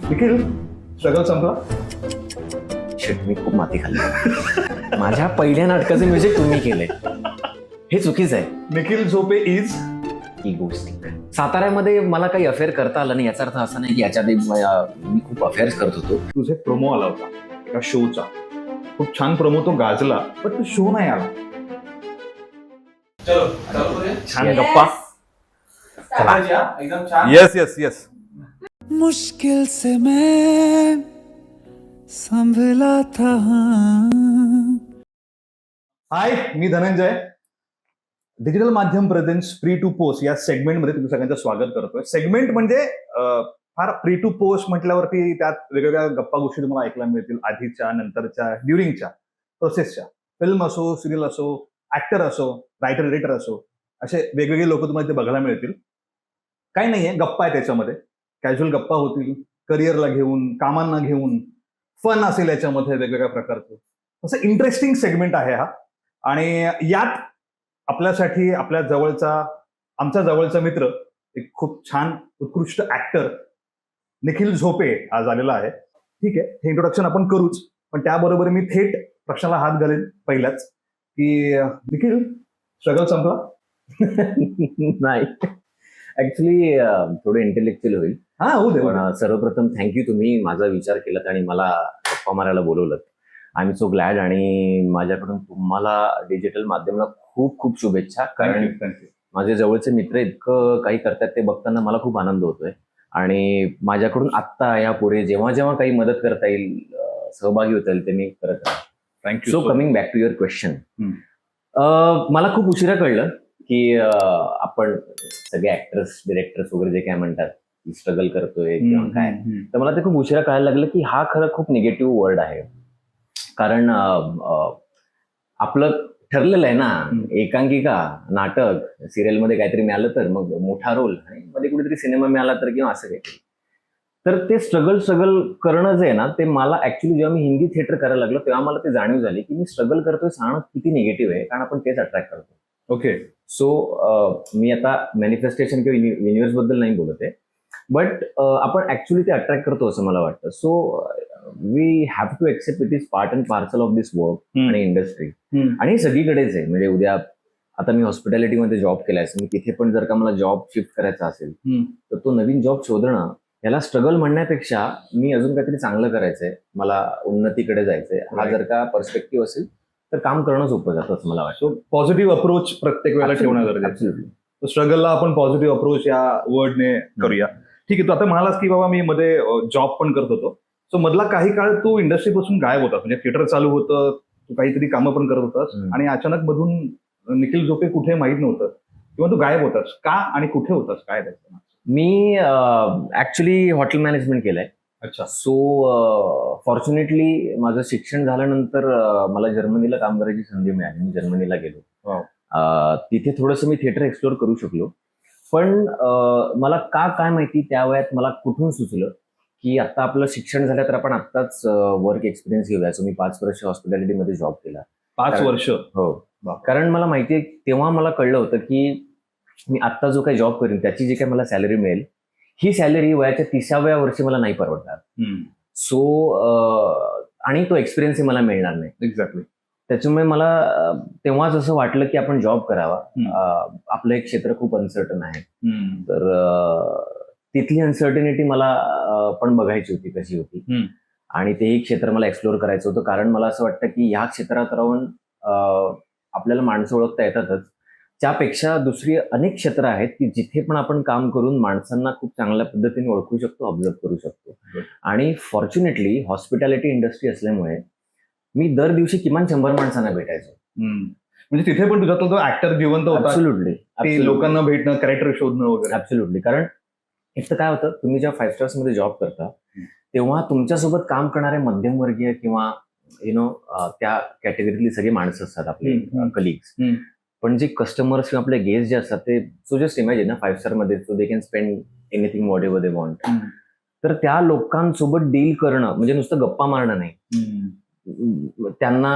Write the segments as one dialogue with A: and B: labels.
A: Nikhil struggle संपला.
B: Shit, मी खूप माती खाल्ली. माझ्या पहिल्या नाटकाचं म्युझिक तुम्ही केलंय, हे चुकीचं आहे.
A: निखिल झोपे इज
B: ही गोष्ट साताऱ्यामध्ये मला काही अफेअर करता आलं नाही, याचा अर्थ असा नाही की याच्या आधी मी खूप अफेअर्स करत होतो.
A: तुझे प्रोमो आला होता एका शोचा, खूप छान प्रोमो तो गाजला, पण तो शो नाही आला. छान
B: Yes.
A: गप्पा.
C: एकदम छान.
A: Yes yes yes.
D: मुश्किल से मैं संभला था.
A: हाय, मी धनंजय. डिजिटल माध्यम प्रेझेंट्स प्री टू पोस्ट या सेगमेंटमध्ये तुम्ही सगळ्यांचं स्वागत करतोय. सेगमेंट म्हणजे फार प्री टू पोस्ट म्हटल्यावरती त्यात वेगवेगळ्या गप्पा गोष्टी तुम्हाला ऐकायला मिळतील, आधीच्या, नंतरच्या, ड्युरिंगच्या प्रोसेसच्या. फिल्म असो, सिरियल असो, ऍक्टर असो, रायटर एडिटर असो, असे वेगवेगळे लोक तुम्हाला ते बघायला मिळतील. काही नाहीये, गप्पा आहे त्याच्यामध्ये. कॅज्युअल गप्पा होतील, करिअरला घेऊन, कामांना घेऊन, फन असेल याच्यामध्ये वेगवेगळ्या प्रकारचं. असं इंटरेस्टिंग सेगमेंट आहे हा. आणि यात आपल्यासाठी आमच्या जवळचा मित्र, एक खूप छान उत्कृष्ट ऍक्टर निखिल झोपे आज आलेला आहे. ठीक आहे, हे इंट्रोडक्शन आपण करूच, पण त्याबरोबर मी थेट प्रश्नाला हात घालेन पहिल्याच, की निखिल स्ट्रगल संपला.
B: नाही, ऍक्च्युली थोडं इंटेलेक्च्युअल होईल.
A: हा, होऊ दे.
B: पण सर्वप्रथम थँक्यू, तुम्ही माझा विचार केलात आणि मला गप्पा मारायला बोलवलं. I am so glad. आणि माझ्याकडून तुम्हाला डिजिटल माध्यमाला खूप खूप शुभेच्छा. कारण माझे जवळचे मित्र इतकं काही करतात ते बघताना मला खूप आनंद होतोय. आणि माझ्याकडून आत्ता यापुढे जेव्हा जेव्हा काही मदत करता येईल, सहभागी होता येईल, ते मी करत राहील.
A: Thank you.
B: So coming back to your question, मला खूप उशिरा कळलं की आपण सगळे ऍक्टर्स, डिरेक्टर्स वगैरे जे काय म्हणतात स्ट्रगल करतोय किंवा काय, तर मला ते खूप उशिरा कळायला लागलं की हा खरं खूप निगेटिव्ह वर्ड आहे. कारण आपलं ठरलेलं आहे ना, एकांकिका, नाटक, सिरियलमध्ये काहीतरी मिळालं तर मग मोठा रोल, आणि मध्ये कुठेतरी सिनेमा मिळाला तर किंवा असं काहीतरी. तर ते स्ट्रगल करणं जे आहे ना, ते मला ऍक्च्युली जेव्हा मी हिंदी थिएटर करायला लागलो तेव्हा मला ते जाणीव झाली की मी स्ट्रगल करतोय सांगणं किती निगेटिव्ह आहे, कारण आपण तेच अट्रॅक्ट करतो.
A: ओके.
B: सो मी आता मॅनिफेस्टेशन किंवा युनिव्हर्स बद्दल नाही बोलत आहे, बट आपण ऍक्च्युली ते अट्रॅक्ट करतो असं मला वाटतं. So we have to accept it is part and parcel of this work आणि इंडस्ट्री. आणि हे सगळीकडेच आहे. म्हणजे उद्या आता मी हॉस्पिटॅलिटीमध्ये जॉब केलाय, मी तिथे पण जर का मला जॉब शिफ्ट करायचा असेल तर तो नवीन जॉब शोधणं, याला स्ट्रगल म्हणण्यापेक्षा मी अजून काहीतरी चांगलं करायचंय, मला उन्नतीकडे जायचंय, हा जर का पर्स्पेक्टिव्ह असेल तर काम करणं सोपं जातं असं मला वाटतं.
A: सो पॉझिटिव्ह अप्रोच प्रत्येक वेळेला ठेवणं गरजेचं आहे. स्ट्रगलला आपण पॉझिटिव्ह अप्रोच या वर्डने करूया. ठीक आहे, तू आता म्हणालास की बाबा मी मध्ये जॉब पण करत होतो. सो मधला काही काळ तू इंडस्ट्रीपासून गायब होतास, म्हणजे थिएटर चालू होतं, तू काहीतरी कामं पण करत होतास, आणि अचानक मधून निखिल झोपे कुठे माहीत नव्हतं, किंवा तू गायब होतास का आणि कुठे होतास, काय त्याचं?
B: मी ऍक्च्युली हॉटेल मॅनेजमेंट केलंय.
A: अच्छा.
B: सो फॉर्च्युनेटली माझं शिक्षण झाल्यानंतर मला जर्मनीला काम करायची संधी मिळाली. मी जर्मनीला गेलो. तिथे थोडंसं मी थिएटर एक्सप्लोर करू शकलो. पण मला काय माहिती त्या वयात मला कुठून सुचलं की आता आपलं शिक्षण झालं तर आपण आत्ताच वर्क एक्सपिरियन्स घेऊया. सो मी 5 वर्ष हॉस्पिटॅलिटीमध्ये जॉब केला.
A: 5 वर्ष?
B: हो. कारण मला माहितीये, तेव्हा मला कळलं होतं की मी आत्ता जो काही जॉब करीन त्याची जी काही मला सॅलरी मिळेल, ही सॅलरी वयाच्या 30व्या वर्षी मला नाही परवडणार. सो आणि तो एक्सपिरियन्स मला मिळणार नाही.
A: एक्झॅक्टली.
B: त्याच्यामुळे मला तेव्हाच असं वाटलं की आपण जॉब करावा. आपलं एक क्षेत्र खूप अनसर्टन आहे, तर तिथली अनसर्टनिटी मला पण बघायची होती कशी होती, आणि तेही क्षेत्र मला एक्सप्लोर करायचं होतं. कारण मला असं वाटतं की ह्या क्षेत्रात राहून आपल्याला माणसं ओळखता येतातच, त्यापेक्षा दुसरी अनेक क्षेत्र आहेत की जिथे पण आपण काम करून माणसांना खूप चांगल्या पद्धतीने ओळखू शकतो, ऑब्झर्व करू शकतो. आणि फॉर्च्युनेटली हॉस्पिटॅलिटी इंडस्ट्री असल्यामुळे मी दर दिवशी किमान 100 माणसांना भेटायचो.
A: म्हणजे तिथे पण तुझा तो ऍक्टर जिवंत होता.
B: ऍब्सोल्युटली.
A: लोकांना भेटणं, कॅरेक्टर शोधणं वगैरे.
B: ऍब्सोल्युटली. कारण एक तर काय होतं, तुम्ही जेव्हा 5 स्टार्स मध्ये जॉब करता तेव्हा तुमच्यासोबत काम करणारे मध्यमवर्गीय किंवा त्या कॅटेगरीतली सगळी माणसं असतात, आपले कलिग्स. पण जे कस्टमर्स किंवा आपले गेस्ट जे असतात ते, सो जस्ट इमॅजिन ना, 5 स्टार मध्ये so they can spend anything what ever they want. तर त्या लोकांसोबत डील करणं म्हणजे नुसतं गप्पा मारणं नाही, त्यांना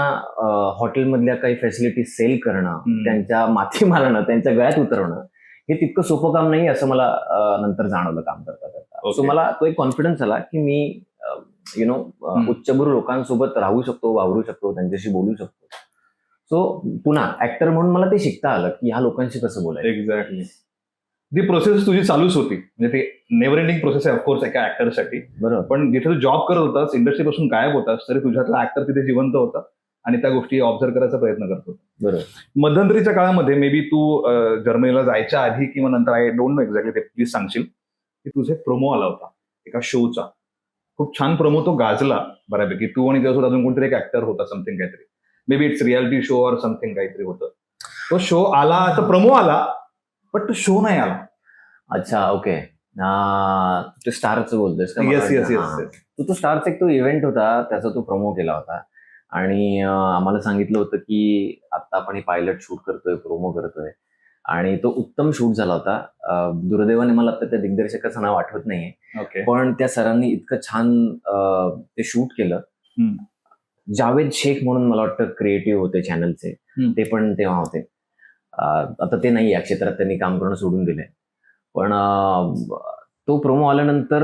B: हॉटेलमधल्या काही फॅसिलिटी सेल करणं, त्यांच्या माथी मारणं, त्यांच्या गळ्यात उतरवणं, हे तितकं सोपं काम नाही असं मला नंतर जाणवलं काम करता करता. सो मला तो एक कॉन्फिडन्स आला की मी युनो उच्चभ्रू लोकांसोबत राहू शकतो, वावरू शकतो, त्यांच्याशी बोलू शकतो. सो पुन्हा ऍक्टर म्हणून मला ते शिकता आलं की ह्या लोकांशी कसं बोलायचं.
A: एक्झॅक्टली. ती प्रोसेस तुझी चालूच होती, म्हणजे ती नेव्हर एंडिंग प्रोसेस आहे ऑफकोर्स एका ऍक्टरसाठी.
B: बरोबर.
A: पण जिथे तू जॉब करत होतास, इंडस्ट्रीपासून गायब होतास, तरी तुझ्यातला ऍक्टर तिथे जिवंत होता आणि त्या गोष्टी ऑब्झर्व करायचा प्रयत्न करत होता.
B: बरोबर.
A: मध्यंतरीच्या काळामध्ये मे बी तू जर्मनीला जायच्या आधी किंवा नंतर, आय डोंट नो एक्झॅक्टली, ते प्लीज सांगशील की तुझा एक प्रोमो आला होता एका शोचा. खूप छान प्रोमो तो गाजला बऱ्यापैकी. तू आणि त्यासोबत अजून कोणतरी एक ऍक्टर होता, समथिंग काहीतरी, may be it's reality show or something काहीतरी होतं. तो शो आला, तो प्रोमो आला, पण तो शो नाही आला.
B: अच्छा, ओके. तू स्टारचं बोलतोयस का?
A: येस येस
B: हां.
A: येस.
B: तो स्टारचा एक तो इव्हेंट होता, त्याचा तो प्रोमो केला होता आणि आम्हाला सांगितलं होतं की आता आपण हे पायलट शूट करतोय, प्रोमो करतोय आणि तो उत्तम शूट झाला होता. दुर्दैवाने मला आता त्या दिग्दर्शकाचं नाव आठवत नाहीये,
A: ओके.
B: पण त्या सरांनी इतकं छान ते शूट केलं. जावेद शेख म्हणून मला वाटतं क्रिएटिव्ह होते चॅनलचे, ते पण तेव्हा होते. आता ते नाही या क्षेत्रात, त्यांनी काम करणं सोडून दिलंय. पण तो प्रोमो आल्यानंतर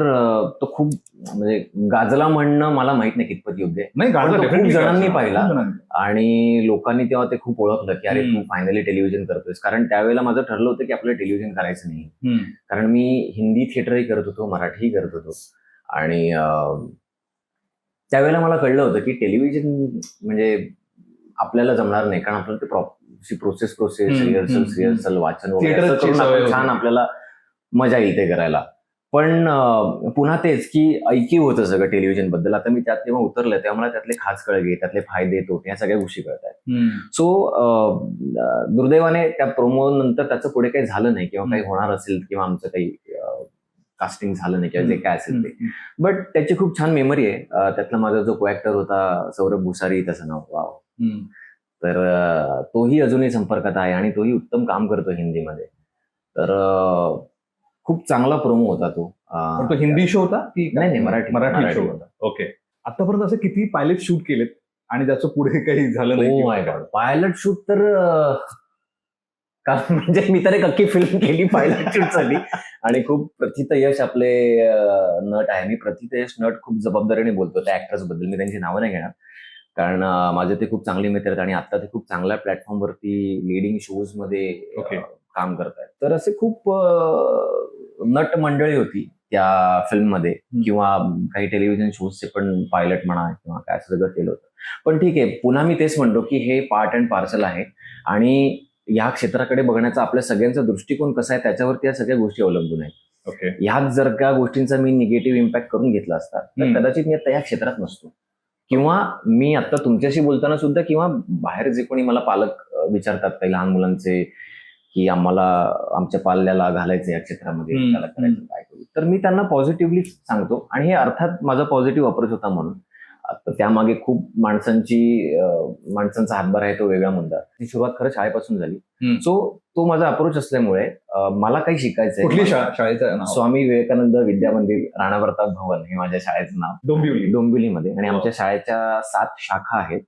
B: तो खूप म्हणजे गाजला म्हणणं मला माहित नाही कितपत योग्य आहे.
A: नाही,
B: पण तो खूप
A: definitely
B: जणांनी
A: गाजला.
B: पाहिला
A: खूप जणांनी.
B: आणि लोकांनी तेव्हा ते खूप ओळखलं की अरे तू फायनली टेलिव्हिजन करतोयस. कारण त्यावेळेला माझं ठरलं होतं की आपल्याला टेलिव्हिजन करायचं नाही, कारण मी हिंदी थिएटरही करत होतो, मराठीही करत होतो आणि त्यावेळेला मला कळलं होतं की टेलिव्हिजन म्हणजे आपल्याला जमणार नाही, कारण आपल्याला ते प्रोसेस रिहर्सल वाचन वगैरे असं
A: थिएटरची
B: करून
A: सवय
B: आपण
A: होती.
B: छान आपल्याला मजा येईल ते करायला. पण पुन्हा तेच की ऐकीव होतं सगळं टेलिव्हिजन बद्दल. आता मी त्यात जेव्हा उतरलं तेव्हा मला त्यातले खास कळगे, त्यातले फायदे तोटे ह्या सगळ्या गोष्टी कळत आहेत. सो दुर्दैवाने त्या प्रोमो नंतर त्याचं पुढे काही झालं नाही किंवा काही होणार असेल किंवा आमचं काही कास्टिंग झालं नाही किंवा जे काय असेल ते. बट त्याची खूप छान मेमरी आहे. त्यातला माझा जो को ऍक्टर होता सौरभ भुसारी, त्याचं नाव, वाव, तर तोही अजूनही संपर्कात आहे आणि तोही उत्तम काम करतो हिंदीमध्ये. तर खूप चांगला प्रोमो होता तो.
A: पण तो हिंदी शो होता की
B: नाही,
A: मराठी शो होता. ओके. आतापर्यंत असं किती पायलट शूट केलेत आणि त्याचं पुढे काही झालं नाही?
B: Oh my God, pilot shoot तर म्हणजे मी तर एक अख्खी फिल्म केली पायलट शूट साठी. आणि खूप प्रथित यश आपले नट आहे, मी प्रथित यश नट खूप जबाबदारीने बोलतो त्या ऍक्टर्स बद्दल, मी त्यांची नावं नाही घेणार कारण माझे ते खूप चांगले मित्र आहेत आणि आता ते खूप चांगल्या प्लॅटफॉर्मवरती लिडिंग शोज मध्ये काम करतायत. तर असे खूप नट मंडळी होती त्या फिल्ममध्ये किंवा काही टेलिव्हिजन शोजचे पण पायलट म्हणा किंवा काय असं सगळं केलं होतं. पण ठीक आहे, पुन्हा मी तेच म्हणतो की हे पार्ट अँड पार्सल आहे आणि या क्षेत्राकडे बघण्याचा आपल्या सगळ्यांचा दृष्टिकोन कसा आहे त्याच्यावरती या सगळ्या गोष्टी अवलंबून आहेत.
A: ओके.
B: ह्यात जर का गोष्टींचा मी निगेटिव्ह इम्पॅक्ट करून घेतला असता तर कदाचित मी आता या क्षेत्रात नसतो, किंवा मी आता तुमच्याशी बोलताना सुद्धा किंवा बाहेर जे कोणी मला पालक विचारतात काही लहान मुलांचे की आम्हाला आमच्या पाल्याला घालायचं या क्षेत्रामध्ये, त्याला करायचं काय करू, तर मी त्यांना पॉझिटिव्हली सांगतो आणि हे अर्थात माझा पॉझिटिव्ह अप्रोच होता म्हणून. आता त्यामागे खूप माणसांचा हातभार आहे, तो वेगळा मुद्दा. ती सुरुवात खरं शाळेपासून झाली. सो तो माझा अप्रोच असल्यामुळे मला काही शिकायचंय.
A: कुठली शाळेचं नाव?
B: स्वामी विवेकानंद विद्या मंदिर, राणा प्रताप भवन हे माझ्या शाळेचं नाव, डोंबिवलीमध्ये. आणि आमच्या शाळेच्या 7 शाखा आहेत.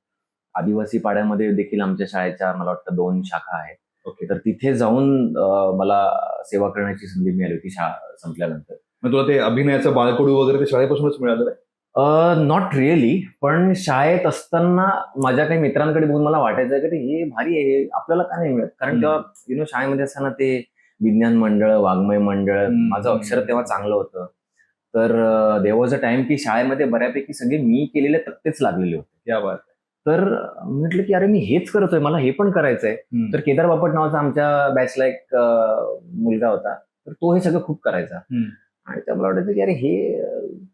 B: आदिवासी पाड्यामध्ये देखील आमच्या शाळेच्या मला वाटतं 2 शाखा आहेत.
A: ओके.
B: तर तिथे जाऊन मला सेवा करण्याची संधी मिळाली होती शाळा संपल्यानंतर.
A: मग तुला ते अभिनयाचं बाळकडू वगैरे ते शाळेपासूनच मिळालं?
B: नॉट रिअली, पण शाळेत असताना माझ्या काही मित्रांकडे बघून मला वाटायचं की हे भारी आहे, हे आपल्याला का नाही मिळत. कारण तेव्हा शाळेमध्ये असताना ते विज्ञान मंडळ, वाङ्मय मंडळ, माझं अक्षर तेव्हा चांगलं होतं. तर देअर वॉज अ टाइम की शाळेमध्ये बऱ्यापैकी सगळे मी केलेले तक्तेच लागलेले होते.
A: या बात.
B: तर म्हटलं की अरे मी हेच करतोय, मला हे पण करायचंय. तर केदार बापट नावाचा आमच्या बॅचला एक मुलगा होता, तर तो हे सगळं खूप करायचा आणि त्या मला वाटायचं की अरे हे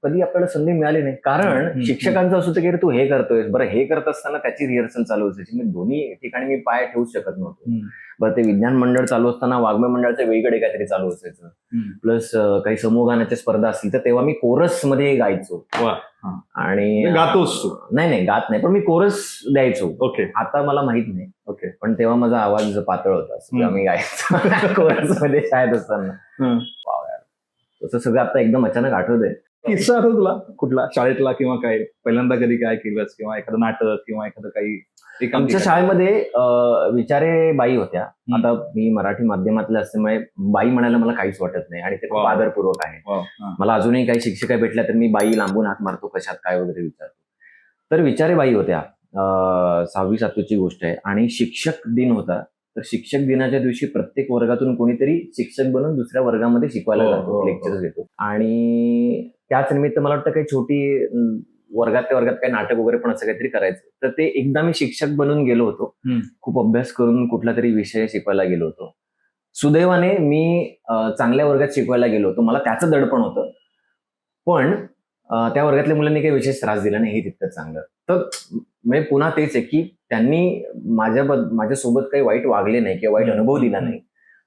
B: कधी आपल्याला संधी मिळाली नाही. कारण शिक्षकांचं असं होतं की अरे तू हे करतोयस, बरं हे करत असताना त्याची रिहर्सल चालू असायची. मी दोन्ही ठिकाणी मी पाय ठेवूच शकत नव्हतो. बरं ते विज्ञान मंडळ चालू असताना वाङ्मय मंडळाच्या वेगळीकडे काहीतरी चालू असायचं. प्लस काही समूह गाण्याच्या स्पर्धा असतील तर तेव्हा मी कोरस मध्ये गायचो. आणि
A: गातोस?
B: नाही गात नाही, पण मी कोरस द्यायचो.
A: ओके.
B: आता मला माहित नाही.
A: ओके.
B: पण तेव्हा माझा आवाज पातळ होता तेव्हा मी गायचो कोरस मध्ये शाळेत असताना. तसं सगळं आता एकदम अचानक आठवतंय.
A: किस्सा आठवतो तुला कुठला शाळेतला किंवा काय पहिल्यांदा कधी काय केलंस किंवा एखादं नाटक किंवा एखादं काही
B: आमच्या शाळेमध्ये विचारे बाई होत्या. आता मी मराठी माध्यमातले असल्यामुळे बाई म्हणायला मला काहीच वाटत नाही आणि ते खूप
A: वा.
B: आदरपूर्वक आहे.
A: शाळेत
B: मला अजूनही काही शिक्षिका भेटल्या तर मी बाई लांबून हाक मारतो, कशात काय वगैरे विचारतो. तर विचारे बाई होत्या. 6वी-7वीची गोष्ट आहे आणि शिक्षक दिन होता. तर शिक्षक दिनाच्या दिवशी प्रत्येक वर्गातून कोणीतरी शिक्षक बनून दुसऱ्या वर्गामध्ये शिकवायला जातो, लेक्चर्स घेतो. आणि त्याच निमित्त मला वाटतं काही छोटी वर्गात त्या वर्गात काही नाटक वगैरे पण असं काहीतरी करायचं. तर ते एकदा मी शिक्षक बनून गेलो होतो. खूप अभ्यास करून कुठला तरी विषय शिकवायला गेलो होतो. सुदैवाने मी चांगल्या वर्गात शिकवायला गेलो होतो. मला त्याचं दडपण होतं. पण त्या वर्गातल्या मुलांनी काही विशेष त्रास दिला नाही, हे तितकंच चांगलं. तर म्हणजे पुन्हा तेच आहे की त्यांनी माझ्यासोबत काही वाईट वागले नाही किंवा वाईट अनुभव दिला नाही.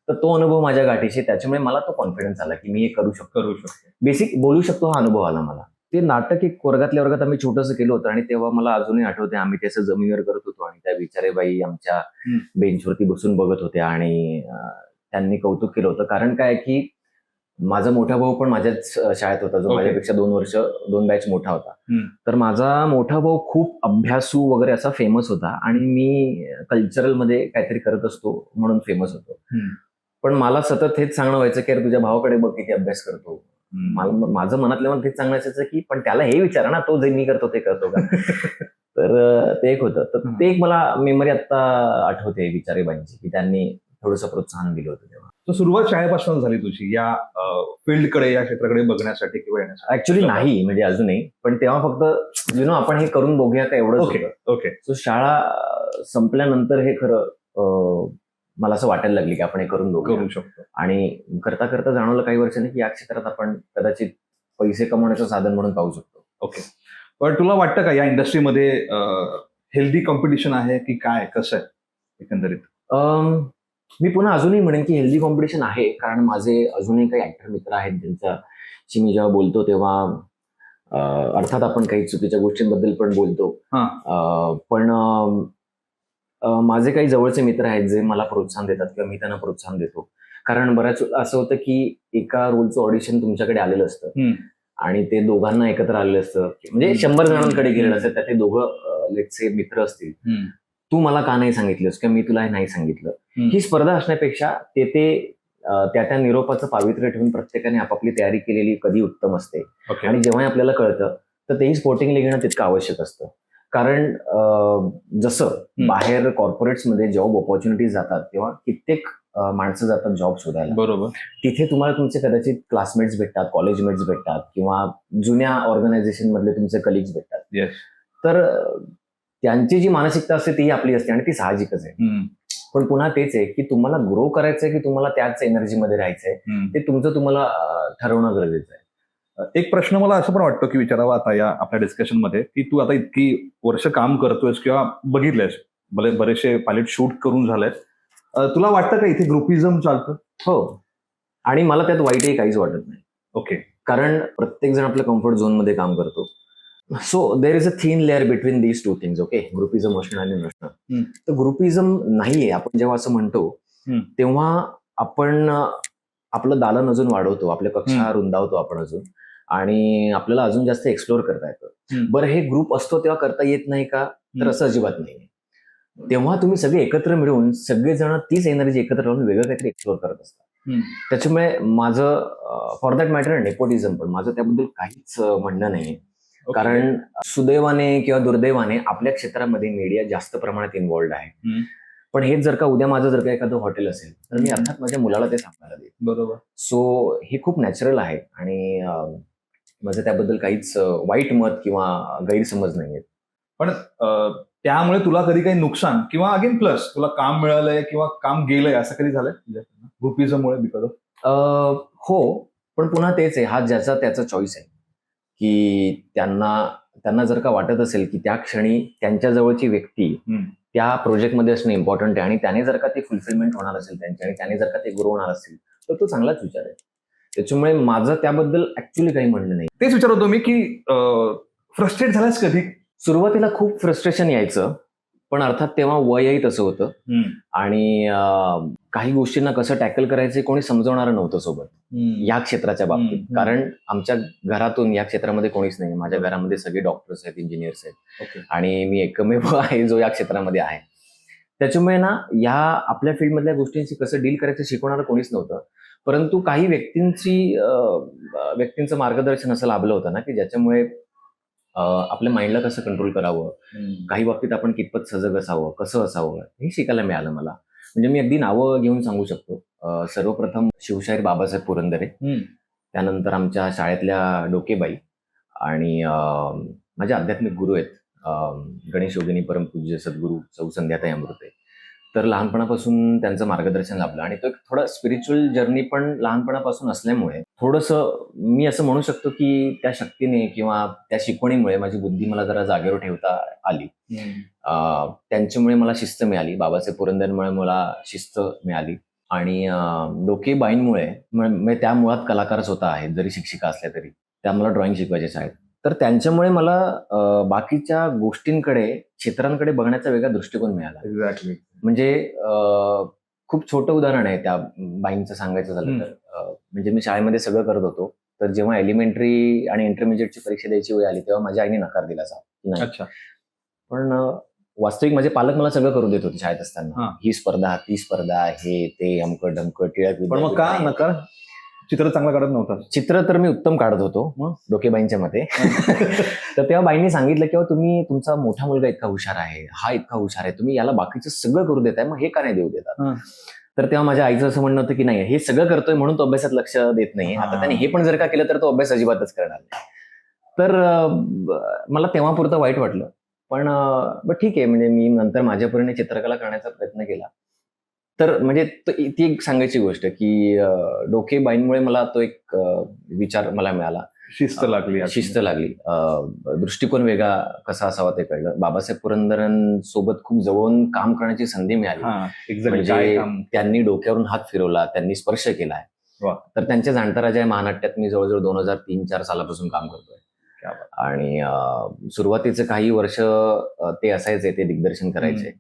B: तर तो अनुभव माझ्या गाठीशी, त्याच्यामुळे मला तो कॉन्फिडन्स आला की मी हे करू शकतो. बेसिक बोलू शकतो हा अनुभव आला मला. ते नाटक एक वर्गातल्या वर्गात आम्ही छोटंसं केलं होतं आणि तेव्हा मला अजूनही आठवते आम्ही त्याचं जमिनीवर करत होतो आणि त्या विचारेबाई आमच्या बेंचवरती बसून बघत होत्या आणि त्यांनी कौतुक केलं होतं. कारण काय की माझा मोठा भाऊ पण माझ्याच शाळेत होता, जो माझ्यापेक्षा 2 बॅच मोठा होता. तर माझा मोठा भाऊ खूप अभ्यासू वगैरे असा फेमस होता आणि मी कल्चरलमध्ये काहीतरी करत असतो म्हणून फेमस होतो. पण मला सतत हेच सांगणं व्हायचं की तुझ्या भावाकडे बघ किती अभ्यास करतो. माझं मनातल्या मनात हेच सांगणं असायचं की पण त्याला हे विचारा ना, तो जे मी करतो ते करतो का. तर ते एक होतं. तर ते एक मला मेमरी आता आठवते विचारेबाईंची, की त्यांनी थोडंसं प्रोत्साहन दिलं होतं तेव्हा.
A: तर सुरुवात शाळेपासून झाली तुझी या फील्डकडे, या क्षेत्राकडे बघण्यासाठी किंवा येण्यासाठी?
B: ऍक्च्युली नाही, म्हणजे अजूनही. पण तेव्हा फक्त आपण हे करून बघूया का एवढंच होतं.
A: ओके.
B: सो शाळा संपल्यानंतर हे खरं मला असं वाटायला लागली की आपण हे करून
A: करू शकतो.
B: आणि करता करता जाणवलं काही वर्षांनी की या क्षेत्रात आपण कदाचित पैसे कमवण्याचं साधन म्हणून पाहू शकतो.
A: ओके. पण तुला वाटतं का या इंडस्ट्रीमध्ये हेल्दी कॉम्पिटिशन आहे की काय, कसं आहे एकंदरीत?
B: मी पुन्हा अजूनही म्हणेन की हेल्दी कॉम्पिटिशन आहे. कारण माझे अजूनही काही ऍक्टर मित्र आहेत ज्यांच्याशी मी जेव्हा बोलतो तेव्हा अर्थात आपण काही चुकीच्या गोष्टींबद्दल पण बोलतो. पण माझे काही जवळचे मित्र आहेत जे मला प्रोत्साहन देतात किंवा मी त्यांना प्रोत्साहन देतो. कारण बऱ्याच असं होतं की एका रोलचं ऑडिशन तुमच्याकडे आलेलं असतं आणि ते दोघांना एकत्र आलेलं असतं, म्हणजे 100 जणांकडे गेलेलं असतं, त्यात ते दोघं लेट्स से मित्र असतील. तू मला का नाही सांगितलंस किंवा मी तुला हे नाही सांगितलं. ही स्पर्धा असण्यापेक्षा त्या निरोपाचं पावित्र्य ठेवून प्रत्येकाने आपापली तयारी केलेली कधी उत्तम असते. आणि जेव्हा आपल्याला कळतं तर तेही स्पोर्टिंगली घेणं तितकं आवश्यक असतं. कारण जसं बाहेर कॉर्पोरेट्समध्ये जॉब ऑपॉर्च्युनिटीज जातात तेव्हा कित्येक माणसं जातात जॉब शोधायला.
A: बरोबर.
B: तिथे तुम्हाला तुमचे कदाचित क्लासमेट्स भेटतात, कॉलेजमेट्स भेटतात किंवा जुन्या ऑर्गनायझेशन मधले तुमचे कलिग्स भेटतात. तर त्यांची जी मानसिकता असते ती आपली असते आणि ती साहजिकच आहे. पण पुन्हा तेच आहे की तुम्हाला ग्रो करायचंय की तुम्हाला त्याच एनर्जीमध्ये राहायचंय, ते तुम्हाला ठरवणं गरजेचं आहे.
A: एक प्रश्न मला असं पण वाटतो की विचारावा आता या आपल्या डिस्कशन मध्ये, की तू आता इतकी वर्ष काम करतोयस किंवा बघितलंयस, बरेचसे पायलट शूट करून झालेत, तुला वाटतं का इथे ग्रुपिझम चालतं?
B: हो, आणि मला त्यात वाईटही काहीच वाटत नाही.
A: ओके.
B: कारण प्रत्येक जण आपल्या कम्फर्ट झोन मध्ये काम करतो. So there is a thin layer between these two things. Okay, groupism असणं आणि नसणं. तर ग्रुपिझम नाहीये. आपण जेव्हा असं म्हणतो तेव्हा आपण आपलं दालन अजून वाढवतो, आपल्या कक्षा रुंदावतो आपण अजून, आणि आपल्याला अजून जास्त एक्सप्लोर करता येतं. बरं, हे ग्रुप असतो तेव्हा करता येत नाही का? तर असं अजिबात नाही. तेव्हा तुम्ही सगळे एकत्र मिळून सगळेजण तीच एनर्जी एकत्र राहून वेगळं काहीतरी एक्सप्लोर करत असतात. त्याच्यामुळे माझं फॉर दॅट मॅटर नेपोटिझम पण माझं त्याबद्दल काहीच म्हणणं नाही. कारण सुदैवाने किंवा दुर्दैवाने आपल्या क्षेत्रामध्ये मीडिया जास्त प्रमाणात इन्व्हॉल्ड आहे. पण हेच जर का उद्या माझं जर का एखादं हॉटेल असेल तर मी अर्थात माझ्या मुलाला ते सांगायला देईल.
A: बरोबर.
B: सो हे खूप नॅचरल आहे आणि माझं त्याबद्दल काहीच वाईट मत किंवा गैरसमज नाहीये.
A: पण त्यामुळे तुला कधी काही नुकसान किंवा अगेन प्लस तुला काम मिळालंय किंवा काम गेलंय असं कधी झालंय ग्रुपिझममुळे? बिकॉज
B: हो, पण पुन्हा तेच आहे, हा ज्याचा त्याचा चॉईस आहे की त्यांना जर का वाटत असेल की त्या क्षणी त्यांच्या जवळची व्यक्ती त्या प्रोजेक्टमध्ये असणं इम्पॉर्टंट आहे आणि त्याने जर का ते फुलफिलमेंट होणार असेल त्यांची आणि त्याने जर का ते ग्रो होणार असेल तर तो चांगलाच विचार आहे. त्याच्यामुळे माझं त्याबद्दल ऍक्च्युली काही म्हणणं नाही.
A: तेच विचारत होतो मी की फ्रस्ट्रेट झालास कधी?
B: सुरुवातीला खूप फ्रस्ट्रेशन यायचं, पण अर्थात तेव्हा वयही तसं होतं आणि काही गोष्टींना कसं टॅकल करायचं कोणी समजवणारं नव्हतं सोबत या क्षेत्राच्या बाबतीत. कारण आमच्या घरातून या क्षेत्रामध्ये कोणीच नाही. माझ्या घरामध्ये सगळे डॉक्टर्स आहेत, इंजिनियर्स आहेत
A: ओके.
B: आणि मी एकमेव आहे जो या क्षेत्रामध्ये आहे. त्याच्यामुळे ना या आपल्या फील्डमधल्या गोष्टींशी कसं डील करायचं शिकवणारं कोणीच नव्हतं. परंतु काही व्यक्तींचं मार्गदर्शन असं लाभलं होतं ना की ज्याच्यामुळे आपल्या माइंडला कसं कंट्रोल करावं, काही बाबतीत आपण कितपत सजग असावं, कसं असावं हे शिकायला मिळालं मला. म्हणजे मी अगदी नावं घेऊन सांगू शकतो. सर्वप्रथम शिवशाहीर बाबासाहेब पुरंदरे, त्यानंतर आमच्या शाळेतल्या डोकेबाई आणि माझे आध्यात्मिक गुरु आहेत गणेश योगिनी परमपूज्य सद्गुरू सौ संध्याताई अमृते. तर लहानपणापासून त्यांचं मार्गदर्शन लाभलं आणि तो एक थोडा स्पिरिच्युअल जर्नी पण लहानपणापासून असल्यामुळे थोडंसं मी असं म्हणू शकतो की त्या शक्तीने किंवा त्या शिकवणीमुळे माझी बुद्धी मला जरा जागेवर ठेवता आली. त्यांच्यामुळे मला शिस्त मिळाली, बाबासाहेब पुरंदरेमुळे मला शिस्त मिळाली आणि डोकेबाईंमुळे म्हणजे त्या मुळात कलाकारच होता आहेत, जरी शिक्षिका असल्या तरी त्या मला ड्रॉइंग शिकवायच्या शाळेत. तर त्यांच्यामुळे मला बाकीच्या गोष्टींकडे, क्षेत्रांकडे बघण्याचा वेगळा दृष्टिकोन मिळाला.
A: एक्झॅक्टली.
B: म्हणजे खूप छोटं उदाहरण आहे त्या बाईंचं सांगायचं झालं तर. म्हणजे मी शाळेमध्ये सगळं करत होतो, तर जेव्हा एलिमेंटरी आणि इंटरमिजिएटची परीक्षा द्यायची वेळ आली तेव्हा माझ्या आईने नकार दिला नाही.
A: अच्छा.
B: पण वास्तविक माझे पालक मला सगळं करून देत होते शाळेत असताना. ही स्पर्धा, ती स्पर्धा, हे ते अमकं ढमकं टिळक.
A: पण मग का नकार? चित्र चांगलं काढत नव्हतं?
B: चित्र तर मी उत्तम काढत होतो डोकेबाईंच्या मते. तर तेव्हा बाईंनी सांगितलं की तुम्ही, तुमचा मोठा मुलगा इतका हुशार आहे, हा इतका हुशार आहे, तुम्ही याला बाकीचं सगळं करू देताय, मग हे का नाही देऊ देतात? तर तेव्हा माझ्या आईचं असं म्हणणं होतं की नाही, हे सगळं करतोय म्हणून तो अभ्यासात लक्ष देत नाही, आता त्याने हे पण जर का केलं तर तो अभ्यास अजिबातच करणार नाही. तर मला तेव्हा पुरतं वाईट वाटलं. पण ठीक आहे, म्हणजे मी नंतर माझ्या परीने चित्रकला करण्याचा प्रयत्न केला. तर म्हणजे ती एक सांगायची गोष्ट की डोकेबाईंमुळे मला तो एक विचार मला मिळाला,
A: शिस्त लागली,
B: दृष्टिकोन वेगळा कसा असावा ते कळलं. बाबासाहेब पुरंदरेंसोबत खूप जवळून काम करण्याची संधी मिळाली. म्हणजे त्यांनी डोक्यावरून हात फिरवला, त्यांनी स्पर्श केलाय. तर त्यांच्या जाणता राजा या महानाट्यात मी जवळजवळ 2003-4 सालापासून काम करतोय. आणि सुरुवातीचे काही वर्ष ते असायचे, ते दिग्दर्शन करायचे.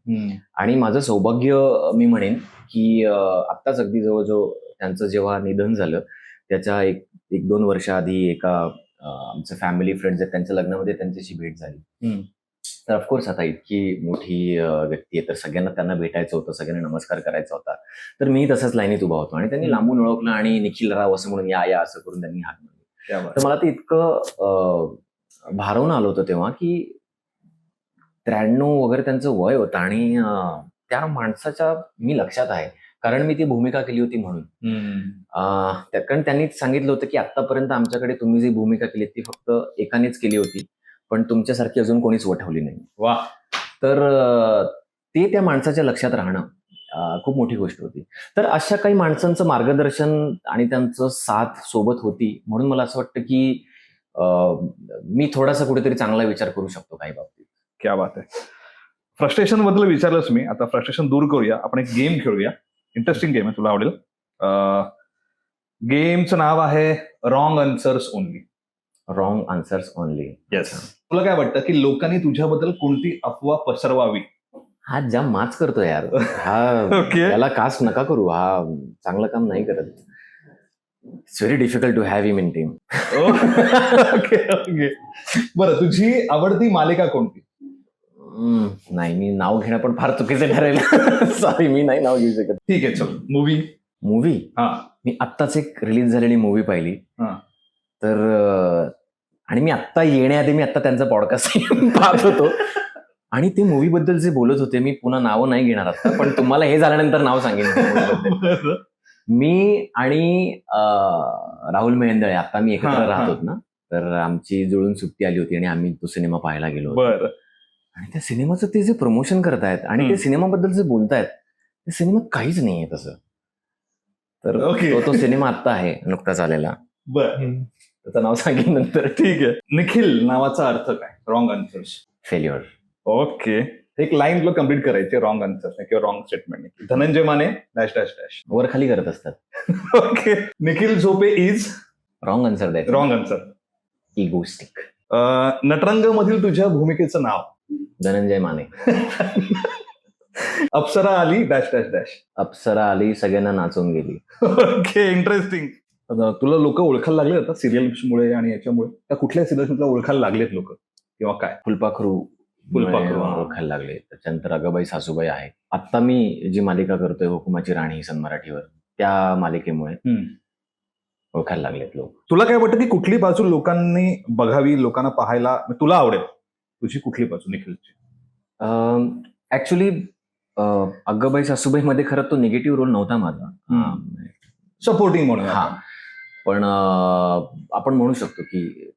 B: आणि माझं सौभाग्य मी म्हणेन की आत्ताच अगदी जवळजवळ त्यांचं जेव्हा निधन झालं त्याच्या 1-2 वर्षाआधी एका आमचं फॅमिली फ्रेंड्स आहेत त्यांच्या लग्नामध्ये त्यांच्याशी भेट झाली. तर ऑफकोर्स आता इतकी मोठी व्यक्ती आहे तर सगळ्यांना त्यांना भेटायचं होतं, सगळ्यांना नमस्कार करायचा होता. तर मी तसंच लाईनीत उभा होतो आणि त्यांनी लांबून ओळखलं आणि निखिल राव असं म्हणून या असं करून त्यांनी हात मारले. तर मला ते इतकं भारावून आलं होतं तेव्हा की 93 वगैरे त्यांचं वय होतं आणि त्या माणसाच्या मी लक्षात आहे कारण मी ती भूमिका केली होती म्हणून. कारण त्यांनी सांगितलं होतं की आतापर्यंत आमच्याकडे तुम्ही जी भूमिका केली ती फक्त एकानेच केली होती, पण तुमच्यासारखी अजून कोणीच वठवली नाही.
A: वा.
B: तर ते त्या माणसाच्या लक्षात राहणं खूप मोठी गोष्ट होती. तर अशा काही माणसांचं मार्गदर्शन आणि त्यांचं साथ सोबत होती म्हणून मला असं वाटतं की मी थोडासा कुठेतरी चांगला विचार करू शकतो काही बाबतीत.
A: क्या बात आहे. फ्रस्ट्रेशन बद्दल विचारलंच मी, आता फ्रस्ट्रेशन दूर करूया, आपण एक गेम खेळूया. इंटरेस्टिंग गेम आहे, तुला आवडेल. गेमचं नाव आहे wrong answers only.
B: Wrong answers only.
A: Yes. तुला काय वाटतं की लोकांनी तुझ्याबद्दल कोणती अफवा पसरवावी?
B: हा जाम माच करतो यार हा. याला कास्ट नका करू, हा चांगलं काम नाही करत. It's very difficult to have him in team.
A: Okay. बरं, तुझी आवडती मालिका कोणती?
B: नाही, मी नाव घेणं पण फार चुकीचं ठरेल. सॉरी, मी नाही नाव घेऊ शकत.
A: ठीक आहे, चल. मूवी.
B: मी आत्ताच एक रिलीज झालेली मूवी पाहिली. तर आणि मी आत्ता येण्याआधी मी आत्ता त्यांचा पॉडकास्ट पाहत होतो आणि ते मूवी बद्दल जे बोलत होते, मी पुन्हा नावं नाही घेणार आता, पण तुम्हाला हे झाल्यानंतर नाव सांगेन. मी आणि राहुल मेहेंदळे आता मी एकत्र राहत ना, तर आमची जुळून सुट्टी आली होती आणि आम्ही तो सिनेमा पाहायला गेलो.
A: बरं.
B: आणि त्या सिनेमाचं ते जे प्रमोशन करतायत आणि ते सिनेमाबद्दल जे बोलतायत ते सिनेमात काहीच नाहीये तसं. तर तो सिनेमा आत्ता आहे नुकताच आलेला.
A: बरं,
B: त्याचं नाव सांगेन नंतर.
A: ठीक आहे. निखिल नावाचा अर्थ काय? Wrong answers.
B: फेल्युअर.
A: ओके. एक लाईन तुला कम्प्लीट करायची रॉंग आन्सर किंवा wrong statement. Dhananjay Mane dash dash dash
B: वर खाली करत असतात.
A: Okay. Nikhil Zope is
B: wrong answer द्यायचं.
A: Wrong answer.
B: इगोस्टिक.
A: नटरंग मधील तुझ्या भूमिकेचं नाव?
B: धनंजय माने.
A: अप्सरा आली डॅश डॅश डॅश.
B: अप्सरा आली सगळ्यांना नाचवून गेली.
A: Okay, interesting. तुला लोक ओळखायला लागले आता सिरियल्समुळे आणि याच्यामुळे, का कुठल्या सिरियल्स तुला ओळखायला लागलेत लोक किंवा काय?
B: फुलपाखरू ओळखायला लागले. त्याच्यानंतर अगबाई सासूबाई आहे. आता मी जी मालिका करतोय हुकुमाची राणी सन मराठीवर, त्या मालिकेमुळे ओळखायला लागलेत लोक.
A: तुला काय वाटतं की कुठली बाजू लोकांनी बघावी, लोकांना पाहायला तुला आवडेल? तुझी कुठली बाजू निखिलची?
B: ऍक्च्युली अगबाई सासूबाई मध्ये खरं तो निगेटिव्ह रोल नव्हता माझा,
A: सपोर्टिंग म्हणून.
B: हा, पण आपण म्हणू शकतो की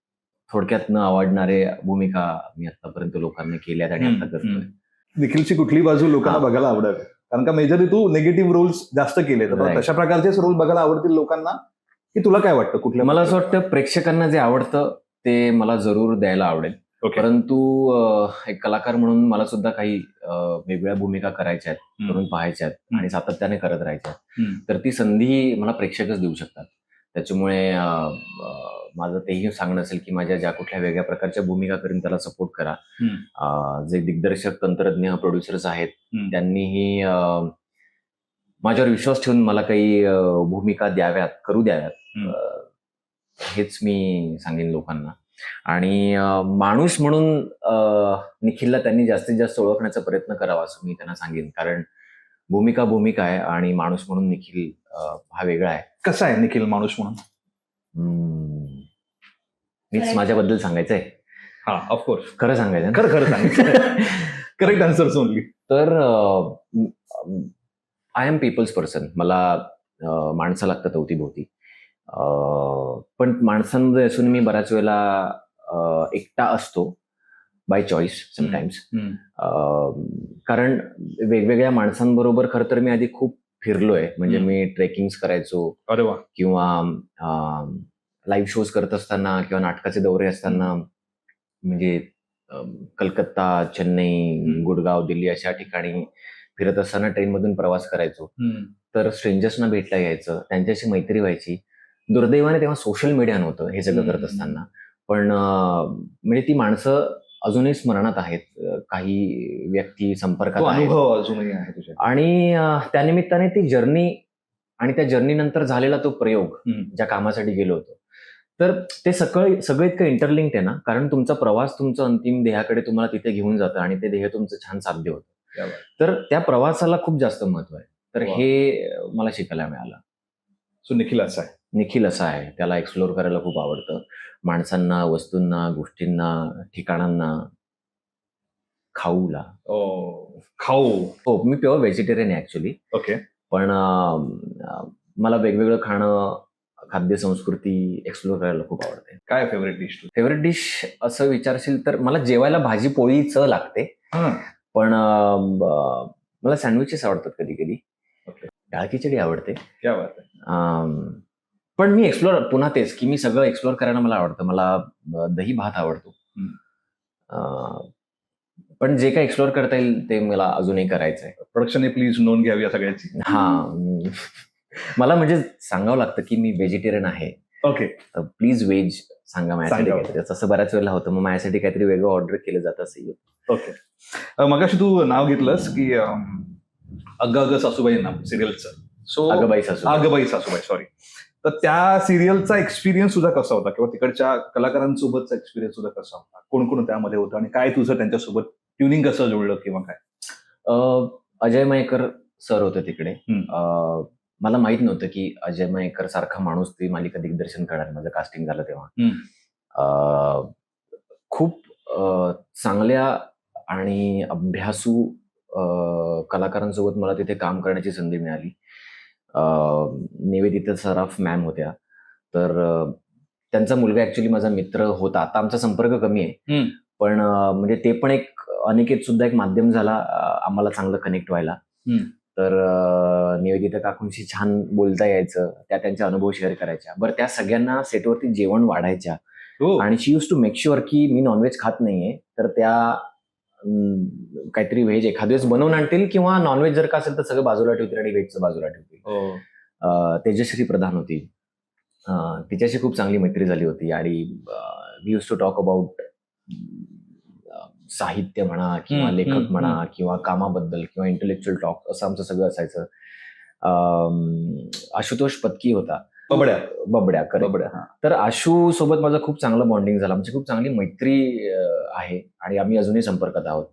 B: थोडक्यात न आवडणारे भूमिका मी आतापर्यंत लोकांनी केल्यात आणि आता करतोय.
A: निखिलची कुठली बाजू लोकांना बघायला आवडेल? कारण का मेजरली तू निगेटिव्ह रोल्स जास्त केले, तर
B: Right.
A: तशा प्रकारचेच रोल बघायला आवडतील लोकांना, की तुला काय वाटतं कुठल्या?
B: मला असं वाटतं प्रेक्षकांना जे आवडतं ते मला जरूर द्यायला आवडेल.
A: ओके.
B: परंतु एक कलाकार म्हणून मला सुद्धा काही वेगळ्या भूमिका करायच्या आहेत, करून पाहायच्या आहेत आणि सातत्याने करत राहायच्या आहेत. तर ती संधी मला प्रेक्षकच देऊ शकतात. त्याच्यामुळे माझं तेही सांगणं असेल की माझ्या ज्या कुठल्या वेगळ्या प्रकारच्या भूमिका करून त्याला सपोर्ट करा. जे दिग्दर्शक, तंत्रज्ञ, प्रोड्युसर्स आहेत त्यांनीही माझ्यावर विश्वास ठेवून मला काही भूमिका द्याव्यात, करू द्याव्यात, हेच मी सांगेन लोकांना. आणि माणूस म्हणून निखिलला त्यांनी जास्तीत जास्त ओळखण्याचा प्रयत्न करावा असं मी त्यांना सांगेन. कारण भूमिका आहे आणि माणूस म्हणून निखिल हा वेगळा आहे.
A: कसा आहे निखिल माणूस म्हणून?
B: मीच माझ्याबद्दल सांगायचंय.
A: हा, ऑफकोर्स.
B: खरं सांगायचं.
A: खरं सांगायचं. Correct answers only.
B: तर आय एम पीपल्स पर्सन. मला माणसं लागतात अवतीभोवती. पण माणसांमध्ये असून मी बऱ्याच वेळेला एकटा असतो, बाय चॉईस समटाइम्स. कारण वेगवेगळ्या माणसांबरोबर खरं तर मी आधी खूप फिरलोय. म्हणजे मी ट्रेकिंग करायचो.
A: अरे वा.
B: किंवा लाईव्ह शोज करत असताना किंवा नाटकाचे दौरे असताना, म्हणजे कलकत्ता, चेन्नई, गुडगाव, दिल्ली अशा ठिकाणी फिरत असताना ट्रेनमधून प्रवास करायचो. तर स्ट्रेंजर्सना भेटला यायचं, त्यांच्याशी मैत्री व्हायची. दुर्दैवाने तेव्हा सोशल मीडिया नव्हतं हे सगळं करत असताना. पण म्हणजे ती माणसं अजूनही स्मरणात आहेत. काही व्यक्ती संपर्कात आहेत.
A: अनुभव अजूनही आहे तुझ्या.
B: आणि त्यानिमित्ताने ती जर्नी आणि त्या जर्नीनंतर झालेला तो प्रयोग, ज्या कामासाठी गेलो होतो, तर ते सगळं इतकं इंटरलिंक्ड आहे ना. कारण तुमचा प्रवास तुमचं अंतिम ध्येयाकडे तुम्हाला तिथे घेऊन जातं आणि ते ध्येय तुमचं छान साध्य होतं. तर त्या प्रवासाला खूप जास्त महत्व आहे. तर हे मला शिकायला मिळालं.
A: सो निखिल असा आहे.
B: निखिल असा आहे, त्याला एक्सप्लोर करायला खूप आवडतं. माणसांना, वस्तूंना, गोष्टींना, ठिकाणांना, खाऊला.
A: खाऊ.
B: हो, मी प्युअर व्हेजिटेरियन आहे ऍक्च्युली.
A: ओके.
B: पण मला वेगवेगळं खाणं, खाद्य संस्कृती एक्सप्लोर करायला खूप आवडते.
A: काय फेवरेट डिश?
B: फेवरेट डिश असं विचारशील तर मला जेवायला भाजी पोळीच लागते. पण मला सँडविचेस आवडतात कधी कधी. डाळ खिचडी आवडते.
A: क्या बात आहे.
B: पण मी एक्सप्लोर, पुन्हा तेच की मी सगळं एक्सप्लोर करायला मला आवडतं. मला दही भात आवडतो. पण जे काही एक्सप्लोर करता येईल ते मला अजूनही करायचं आहे.
A: प्रोडक्शनने प्लीज नोंद घ्यावी या सगळ्याची.
B: मला म्हणजे सांगावं लागतं की मी व्हेजिटेरियन आहे.
A: ओके.
B: तर प्लीज व्हेज सांगा माझ्यासाठी काहीतरी. तसं बऱ्याच वेळेला होतं, मग माझ्यासाठी काहीतरी वेगळं ऑर्डर केलं जातं असं.
A: ओके. मगाशी तू नाव घेतलंस की अगं सासूबाई नाव सिरियलचं. सो अगबाई सासूबाई, सॉरी. तर त्या सिरियलचा एक्सपिरियन्स तुझा कसा होता किंवा तिकडच्या कलाकारांसोबतचा एक्सपिरियन्स तुझा कसा होता? कोण कोण त्यामध्ये होतं आणि काय तुझं त्यांच्यासोबत ट्युनिंग कसं जुळलं किंवा काय?
B: अजय मयेकर सर होते तिकडे. मला माहित नव्हतं की अजय मयेकर सारखा माणूस ती मालिका दिग्दर्शन करणार. माझं कास्टिंग झालं तेव्हा. खूप चांगल्या आणि अभ्यासू कलाकारांसोबत मला तिथे काम करण्याची संधी मिळाली. निवेदिता सराफ मॅम होत्या. तर त्यांचा मुलगा ऍक्च्युली माझा मित्र होता. आता आमचा संपर्क कमी आहे, पण म्हणजे ते पण एक अनिकेत सुद्धा एक माध्यम झाला आम्हाला चांगलं कनेक्ट व्हायला. तर निवेदिता काकूंशी छान बोलता यायचं, त्या त्यांचे अनुभव शेअर करायच्या. बरं, त्या सगळ्यांना सेटवरती जेवण वाढायच्या आणि शी यूज टू मेक शुअर की मी नॉनव्हेज खात नाहीये, तर त्या काहीतरी व्हेज एखाद वेळेस बनवून आणतील किंवा नॉनव्हेज जर का असेल तर सगळं बाजूला ठेवतील आणि व्हेजचं बाजूला ठेवतील. तेजश्री प्रधान होती, तिच्याशी खूप चांगली मैत्री झाली होती आणि we use to talk about साहित्य म्हणा किंवा लेखक म्हणा किंवा कामाबद्दल किंवा इंटेलेक्च्युअल टॉक असं आमचं सगळं असायचं. आशुतोष पत्की होता, बबड्या
A: हा.
B: तर आशू सोबत माझं खूप चांगलं बॉन्डिंग झालं. आमची खूप चांगली मैत्री आहे आणि आम्ही अजूनही संपर्कात आहोत.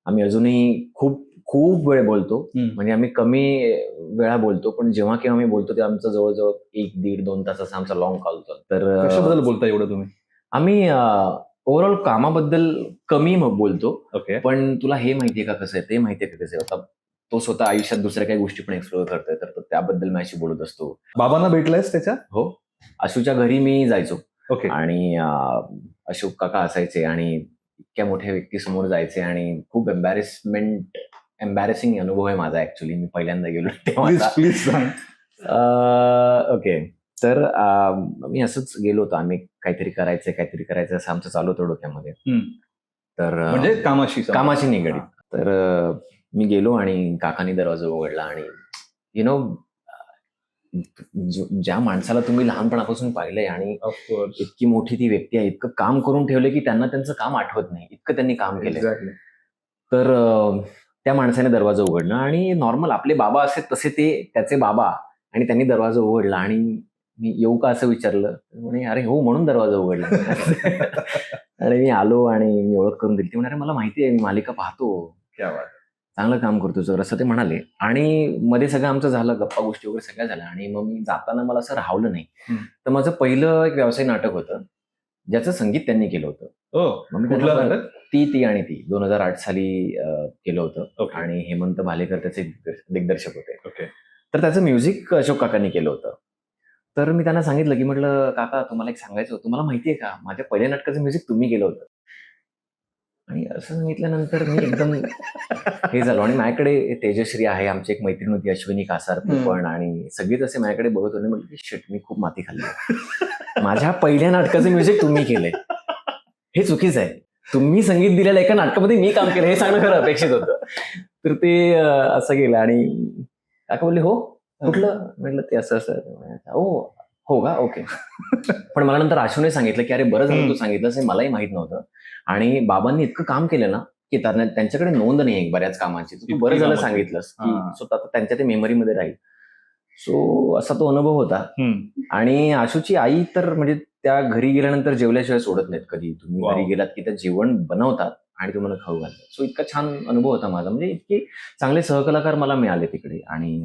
B: आम्ही अजूनही खूप खूप वेळ बोलतो. म्हणजे आम्ही कमी वेळा बोलतो, पण जेव्हा केव्हा आम्ही बोलतो ते आमचं जवळजवळ 1-1.5-2 तास असा आमचा लॉंग कॉल होता. तर
A: कशाबद्दल बोलता एवढं तुम्ही?
B: आम्ही ओव्हरऑल कामाबद्दल कमी बोलतो.
A: ओके.
B: पण तुला हे माहितीये का कसं आहे, ते माहितीये का कसं आहे. आता तो स्वतः आयुष्यात दुसऱ्या काही गोष्टी पण एक्सप्लोर करतोय, तर तो त्याबद्दल माझ्याशी बोलत असतो.
A: बाबांना भेटलायस त्याच्या?
B: हो, आशूच्या घरी मी जायचो.
A: ओके.
B: आणि अशोक काका असायचे आणि इतक्या मोठ्या व्यक्तीसमोर जायचे आणि खूप एम्बॅरेसिंग अनुभव आहे माझा. ऍक्च्युली मी पहिल्यांदा गेलो तेव्हा.
A: प्लीज सांग.
B: ओके, तर मी असंच गेलो होतो. आम्ही काहीतरी करायचं असं आमचं चालू होतं डोक्यामध्ये. तर
A: म्हणजे
B: कामाशी निगडीत. तर मी गेलो आणि काकांनी दरवाजा उघडला आणि ज्या माणसाला तुम्ही लहानपणापासून पाहिलंय आणि इतकी मोठी ती व्यक्ती आहे, इतकं काम करून ठेवलंय की त्यांना त्यांचं काम आठवत नाही, इतकं त्यांनी काम केलंय. तर त्या माणसाने दरवाजा उघडला आणि नॉर्मल आपले बाबा असे तसे ते त्याचे बाबा, आणि त्यांनी दरवाजा उघडला आणि मी येऊ का असं विचारलं. म्हणे अरे हो म्हणून दरवाजा उघडला. आणि मी आलो आणि मी ओळख करून दिली. ते म्हणाले मला माहिती आहे, मी मालिका पाहतो, चांगलं काम करतो सर, असं ते म्हणाले. आणि मध्ये सगळं आमचं झालं, गप्पा गोष्टी वगैरे सगळ्या झाल्या. आणि मग मी जाताना मला असं राहवलं नाही. तर माझं पहिलं एक व्यावसायिक नाटक होतं ज्याचं संगीत त्यांनी केलं होतं. मग मी ती आणि ती 2008 साली केलं होतं. आणि हेमंत भालेकर त्याचे दिग्दर्शक होते. तर त्याचं म्युझिक अशोक काकांनी केलं होतं. तर मी त्यांना सांगितलं की म्हटलं काका तुम्हाला एक सांगायचं होतं, तुम्हाला माहितीये का माझ्या पहिल्या नाटकाचं म्युझिक तुम्ही केलं होतं. आणि असं सांगितल्यानंतर मी एकदम हे झालो. आणि माझ्याकडे तेजश्री आहे, आमची एक मैत्रीण होती अश्विनी कासार पण, आणि सगळीच असे माझ्याकडे बघत होते. म्हटलं की शिट, मी खूप माती खाल्ली. माझ्या पहिल्या नाटकाचं म्युझिक तुम्ही केलंय, हे चुकीचं आहे. तुम्ही संगीत दिलेलं एका नाटकामध्ये मी काम केलं हे सांगणं खरं अपेक्षित होतं. तर ते असं गेलं. आणि काका बोलले हो कुठलं, म्हटलं ते असं हो का, ओके. पण मला नंतर आशूने सांगितलं की अरे बरं झालं तू सांगितलंस, हे मलाही माहित नव्हतं. आणि बाबांनी इतकं काम केलं ना की त्यांच्याकडे नोंद नाही आहे बऱ्याच कामाची. तू बरं झालं सांगितलंस की स्वतः त्यांच्या ते मेमरीमध्ये राहील. सो असा तो अनुभव होता. आणि आशूची आई तर म्हणजे त्या घरी गेल्यानंतर जेवल्याशिवाय सोडत नाहीत कधी. तुम्ही घरी गेलात की त्या जेवण बनवतात आणि तुम्हाला खाऊ घालतात. सो इतका छान अनुभव होता माझा. म्हणजे इतके चांगले सहकलाकार मला मिळाले तिकडे आणि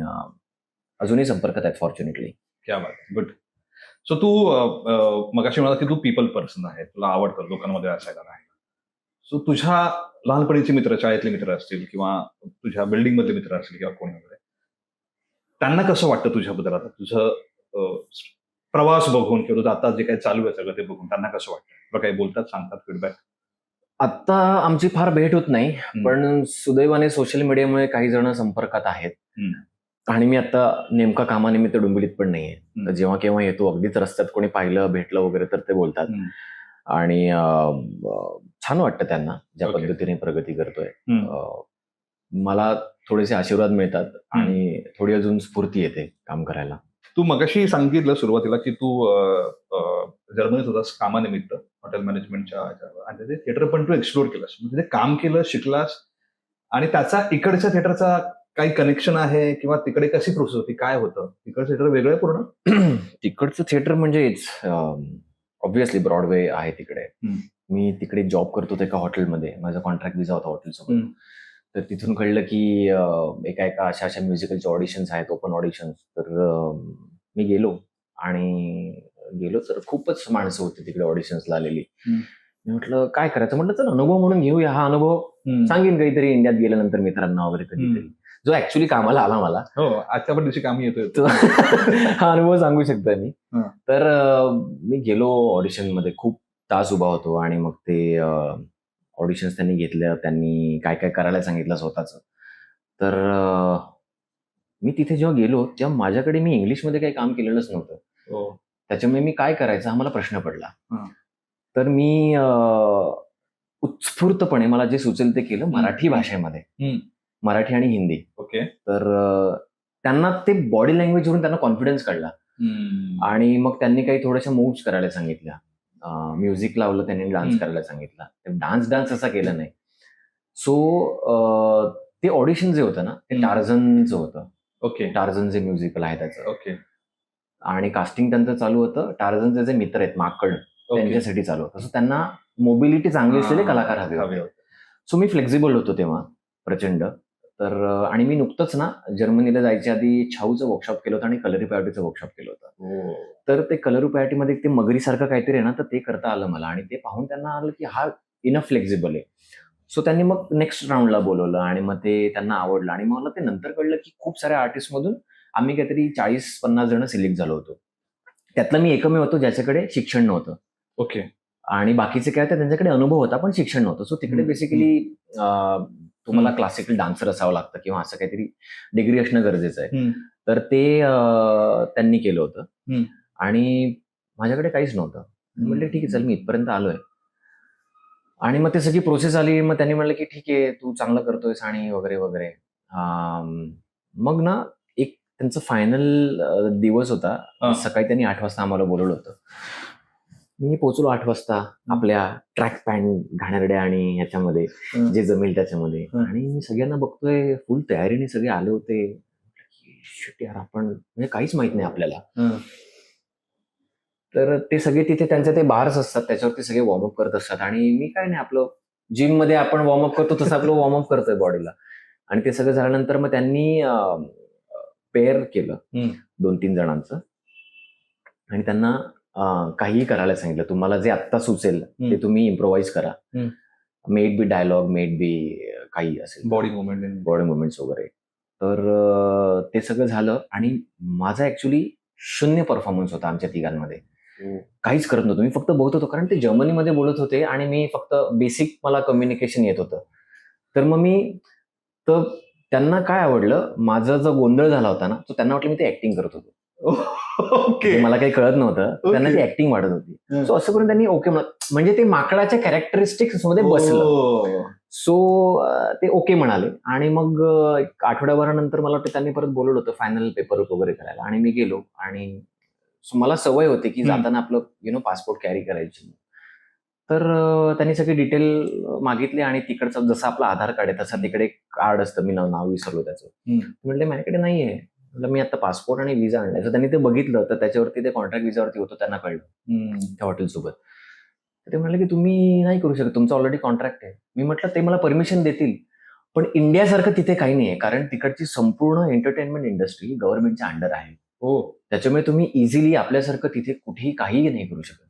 B: अजूनही संपर्कात आहेत फॉर्च्युनेटली.
A: क्या बात, गुड. सो तू मगाशी म्हणाला की तू पीपल पर्सन आहे, तुला आवडतं लोकांमध्ये असायला नाही. सो तुझ्या लहानपणीचे मित्र, शाळेतले मित्र असतील किंवा तुझ्या बिल्डिंग मधले मित्र असतील किंवा कोणी वगैरे, त्यांना कसं वाटतं तुझ्याबद्दल आता तुझं प्रवास बघून किंवा तुझं आता जे काही चालू आहे सगळं ते बघून त्यांना कसं वाटतं? तुला काही बोलतात, सांगतात फीडबॅक?
B: आता आमची फार भेट होत नाही, पण सुदैवाने सोशल मीडियामुळे काही जण संपर्कात आहेत. आणि मी आता नेमका कामानिमित्त डोंबिवलीत पण नाहीये. तर जेव्हा केव्हा येतो, अगदीच रस्त्यात कोणी पाहिलं भेटलं वगैरे तर ते बोलतात. आणि छान वाटतं त्यांना ज्या पद्धतीने प्रगती करतोय. मला थोडेसे आशीर्वाद मिळतात आणि थोडी अजून स्फूर्ती येते काम करायला.
A: तू मगाशी सांगितलं सुरुवातीला की तू जर्मनीत होतास कामानिमित्त, हॉटेल मॅनेजमेंटच्या, आणि ते थिएटर पण तू एक्सप्लोर केलंस, म्हणजे काम केलं, शिकलास, आणि त्याचा इकडच्या थिएटरचा काही कनेक्शन आहे किंवा तिकडे कशी प्रोसेस होती, काय होतं? तिकडचं थिएटर वेगळं पूर्ण?
B: तिकडचं थिएटर म्हणजे ऑब्व्हियसली ब्रॉडवे आहे तिकडे. मी तिकडे जॉब करतो एका हॉटेलमध्ये, माझा कॉन्ट्रॅक्ट विजा होता हॉटेलसोबत. तर तिथून कळलं की एका अशा म्युझिकलच्या ऑडिशन्स आहेत, ओपन ऑडिशन्स. तर मी गेलो तर खूपच माणसं होती तिकडे ऑडिशन्सला आलेली. मी म्हटलं काय करायचं, म्हटलं चल अनुभव म्हणून घेऊया. हा अनुभव सांगेन काहीतरी इंडियात गेल्यानंतर मित्रांना वगैरे कधीतरी, जो ऍक्च्युली कामाला आला मला.
A: हो, आजच्या पण दिवशी काम येतोय.
B: हा अनुभव सांगू शकतो मी. तर मी गेलो ऑडिशन मध्ये, खूप तास उभा होतो. आणि मग ते ऑडिशन्स त्यांनी घेतल्या, त्यांनी काय काय करायला सांगितलं स्वतःच. तर मी तिथे जेव्हा गेलो तेव्हा माझ्याकडे मी इंग्लिशमध्ये काही काम केलेलंच नव्हतं. त्याच्यामुळे मी काय करायचं हा मला प्रश्न पडला. तर मी उत्स्फूर्तपणे मला जे सुचेल ते केलं मराठी भाषेमध्ये, मराठी आणि हिंदी. तर त्यांना ते बॉडी लँग्वेजवरून त्यांना कॉन्फिडन्स कळला. आणि मग त्यांनी काही थोड्याशा मूव्स करायला सांगितल्या, म्युझिक लावलं, त्यांनी डान्स करायला सांगितला. डान्स असा केला नाही, सो ते ऑडिशन जे होतं ना ते टार्झनचं होतं.
A: ओके
B: टार्झन जे म्युझिकल आहे त्याचं,
A: ओके
B: आणि कास्टिंग त्यांचं चालू होतं. टार्झनचे जे मित्र आहेत माकड
A: ओके
B: त्यांच्यासाठी चालू होतं. सो त्यांना मोबिलिटी चांगली असलेले कलाकार हवे होते. सो मी फ्लेक्झिबल होतो तेव्हा प्रचंड. तर आणि मी नुकतंच ना जर्मनीला जायच्या आधी छाऊचं वर्कशॉप केलं होतं आणि कलरिपॅटिचं वर्कशॉप केलं होतं. तर ते कलरिपॅटीमध्ये ते मगरीसारखं काहीतरी आहे ना, तर ते करता आलं मला आणि ते पाहून त्यांना आलं की हा इनफ फ्लेक्झिबल आहे. सो त्यांनी मग नेक्स्ट राऊंडला बोलवलं आणि मग ते त्यांना आवडलं आणि मला ते नंतर कळलं की खूप साऱ्या आर्टिस्टमधून आम्ही काहीतरी 40-50 जण सिलेक्ट झालो होतो. त्यातला मी एकमेव होतो ज्याच्याकडे शिक्षण नव्हतं
A: ओके
B: आणि बाकीचे काय होते त्यांच्याकडे अनुभव होता पण शिक्षण नव्हतं. सो तिकडे बेसिकली तुम्हाला क्लासिकल डान्सर असावं लागतं किंवा असं काहीतरी डिग्री असणं गरजेचं आहे. तर ते त्यांनी केलं होतं आणि माझ्याकडे काहीच नव्हतं. म्हटलं ठीक आहे चल मी इथपर्यंत आलोय. आणि मग ते सगळी प्रोसेस आली. मग त्यांनी म्हणलं की ठीक आहे तू चांगलं करतोयस आणि वगैरे वगैरे. मग ना एक त्यांचं फायनल दिवस होता. सकाळी त्यांनी 8 वाजता आम्हाला बोलवलं होतं. मी पोहोचलो 8 वाजता आपल्या ट्रॅक पॅन्ट घाणेरड्या आणि ह्याच्यामध्ये जे जमेल त्याच्यामध्ये. आणि मी सगळ्यांना बघतोय फुल तयारीने सगळे आले होते. शिट यार आपण म्हणजे काहीच माहित नाही आपल्याला. तर ते सगळे तिथे त्यांचे ते बार्स असतात त्याच्यावरती सगळे वॉर्मअप करत असतात आणि मी काय नाही आपलं जिम मध्ये आपण वॉर्मअप करतो तसं आपलं वॉर्मअप करतोय बॉडीला. आणि ते सगळं झाल्यानंतर मग त्यांनी पेअर केलं 2-3 जणांचं आणि त्यांना काहीही करायला सांगितलं. तुम्हाला जे आत्ता सुचेल ते तुम्ही इम्प्रोव्हाइज करा. मेड बी डायलॉग, मेड बी काही असेल,
A: बॉडी मुवमेंट्स
B: वगैरे. तर ते सगळं झालं आणि माझा ऍक्च्युली 0 परफॉर्मन्स होता आमच्या तिघांमध्ये. काहीच करत नव्हतो. मी फक्त बोलत होतो कारण ते जर्मनीमध्ये बोलत होते आणि मी फक्त बेसिक मला कम्युनिकेशन येत होतं. तर मग तर त्यांना काय आवडलं, माझा जो गोंधळ झाला होता ना, तो त्यांना वाटलं मी ते ऍक्टिंग करत होतो.
A: ओके
B: मला काही कळत नव्हतं. त्यांना ती ऍक्टिंग वाटत होती. सो असं करून त्यांनी ओके म्हणजे ते माकडाच्या कॅरेक्टरिस्टिक्स मध्ये बसलं. सो ते ओके म्हणाले आणि मग एक आठवड्याभरानंतर मला वाटतं त्यांनी परत बोलवलं होतं फायनल पेपर वगैरे करायला आणि मी गेलो. आणि मला सवय होती की जाताना आपलं पासपोर्ट कॅरी करायची. तर त्यांनी सगळे डिटेल मागितले आणि तिकडचं जसं आपलं आधार कार्ड आहे तसं तिकडे कार्ड असतं. मी नाव विसरलो त्याचं. म्हणले माझ्याकडे नाहीये. म्हटलं मी आता पासपोर्ट आणि व्हिसा आणलाय. तर त्यांनी ते बघितलं तर त्याच्यावरती ते कॉन्ट्रॅक्ट व्हिसावरती होतं. त्यांना कळलं त्या हॉटेलसोबत. तर ते म्हणले की तुम्ही नाही करू शकत, तुमचं ऑलरेडी कॉन्ट्रॅक्ट आहे. मी म्हटलं ते मला परमिशन देतील पण इंडियासारखं तिथे काही नाहीये कारण तिकडची संपूर्ण एंटरटेनमेंट इंडस्ट्री गव्हर्नमेंटच्या अंडर आहे. त्याच्यामुळे तुम्ही इझिली आपल्यासारखं तिथे कुठेही काहीही नाही करू शकत.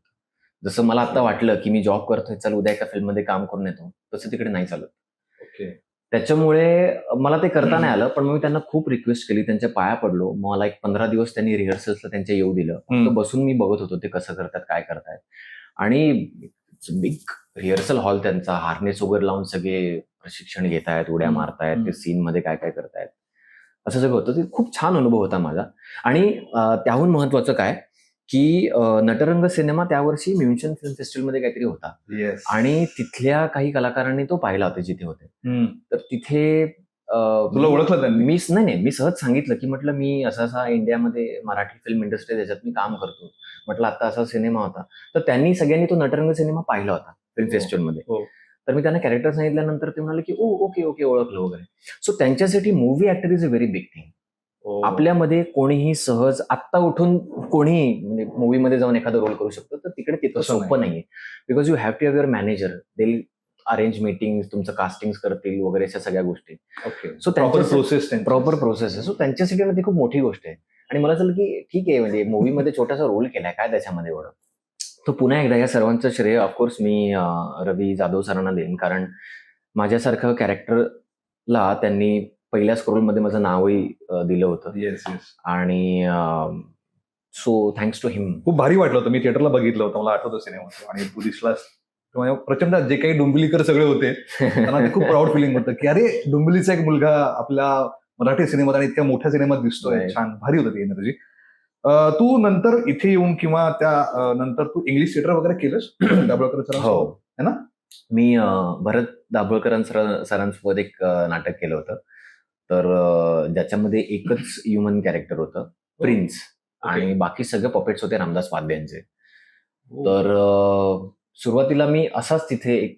B: जसं मला आता वाटलं की मी जॉब करतोय चल उद्या एका फिल्ममध्ये काम करून येतो, तसं तिकडे नाही चालत. त्याच्यामुळे मला ते करता नाही आलं. पण मग मी त्यांना खूप रिक्वेस्ट केली, त्यांच्या पाया पडलो. मला एक 15 दिवस त्यांनी रिहर्सल्सला त्यांच्या येऊ दिलं. फक्त बसून मी बघत होतो ते कसं करतात काय करतायत. आणि बिग रिहर्सल हॉल त्यांचा, हार्नेस वगैरे लावून सगळे प्रशिक्षण घेतायत, उड्या मारतायत, ते सीन मध्ये काय काय करतायत असं सगळं होतं. ते खूप छान अनुभव होता माझा. आणि त्याहून महत्वाचं काय की नटरंग सिनेमा त्यावर्षी म्युन्शन फिल्म फेस्टिवलमध्ये काहीतरी होता आणि तिथल्या काही कलाकारांनी तो पाहिला होता जिथे होते. तर तिथे
A: तुला ओळखलं त्यांनी?
B: मी सहज सांगितलं की म्हटलं मी असा इंडियामध्ये मराठी फिल्म इंडस्ट्री त्याच्यात मी काम करतो. म्हटलं आता असा सिनेमा होता. तर त्यांनी सगळ्यांनी तो नटरंग सिनेमा पाहिला होता फिल्म फेस्टिवलमध्ये. तर मी त्यांना कॅरेक्टर सांगितल्यानंतर ते म्हणाले की ओके ओळखलं वगैरे. सो त्यांच्यासाठी movie actor is a very big thing. आपल्यामध्ये कोणीही सहज आत्ता उठून कोणीही म्हणजे मूवीमध्ये जाऊन एखादा रोल करू शकतो. तर तिकडे तितकं सोपं नाहीये. Because you have to have your manager, they will arrange meeting, तुमचं कास्टिंग करतील वगैरे अशा सगळ्या गोष्टी. सो प्रॉपर प्रोसेस आहे. सो त्यांच्यासाठी ती खूप मोठी गोष्ट आहे. आणि मला असं की ठीक आहे म्हणजे मूवीमध्ये छोटासा रोल केलाय काय त्याच्यामध्ये एवढं. तो पुन्हा एकदा या सर्वांचं श्रेय ऑफकोर्स मी रवी जाधव सरांना देईन कारण माझ्यासारखं कॅरेक्टरला त्यांनी पहिल्या स्क्रोलमध्ये माझं नावही दिलं होतं. आणि सो थँक्स टू हिम.
A: खूप भारी वाटलं होतं. मी थिएटरला बघितलं होतं, मला आठवतं सिनेमा. आणि तू दिसलास प्रचंड जे काही डोंबिवलीकर सगळे होते त्यांना ते खूप प्राऊड फिलिंग होतं की अरे डोंबिवलीचा एक मुलगा आपल्या मराठी सिनेमात आणि इतक्या मोठ्या सिनेमात दिसतोय. छान भारी होतं ती एनर्जी. तू नंतर इथे येऊन किंवा त्या नंतर तू इंग्लिश थिएटर वगैरे केलंस दाभोळकर सरांसोबत है ना?
B: मी भरत दाभोळकर सरांसोबत एक नाटक केलं होतं. तर ज्याच्यामध्ये एकच ह्युमन कॅरेक्टर होतं, प्रिन्स. आणि बाकी सगळे पपेट्स होते रामदास वाद्यांचे. तर सुरुवातीला मी असाच तिथे एक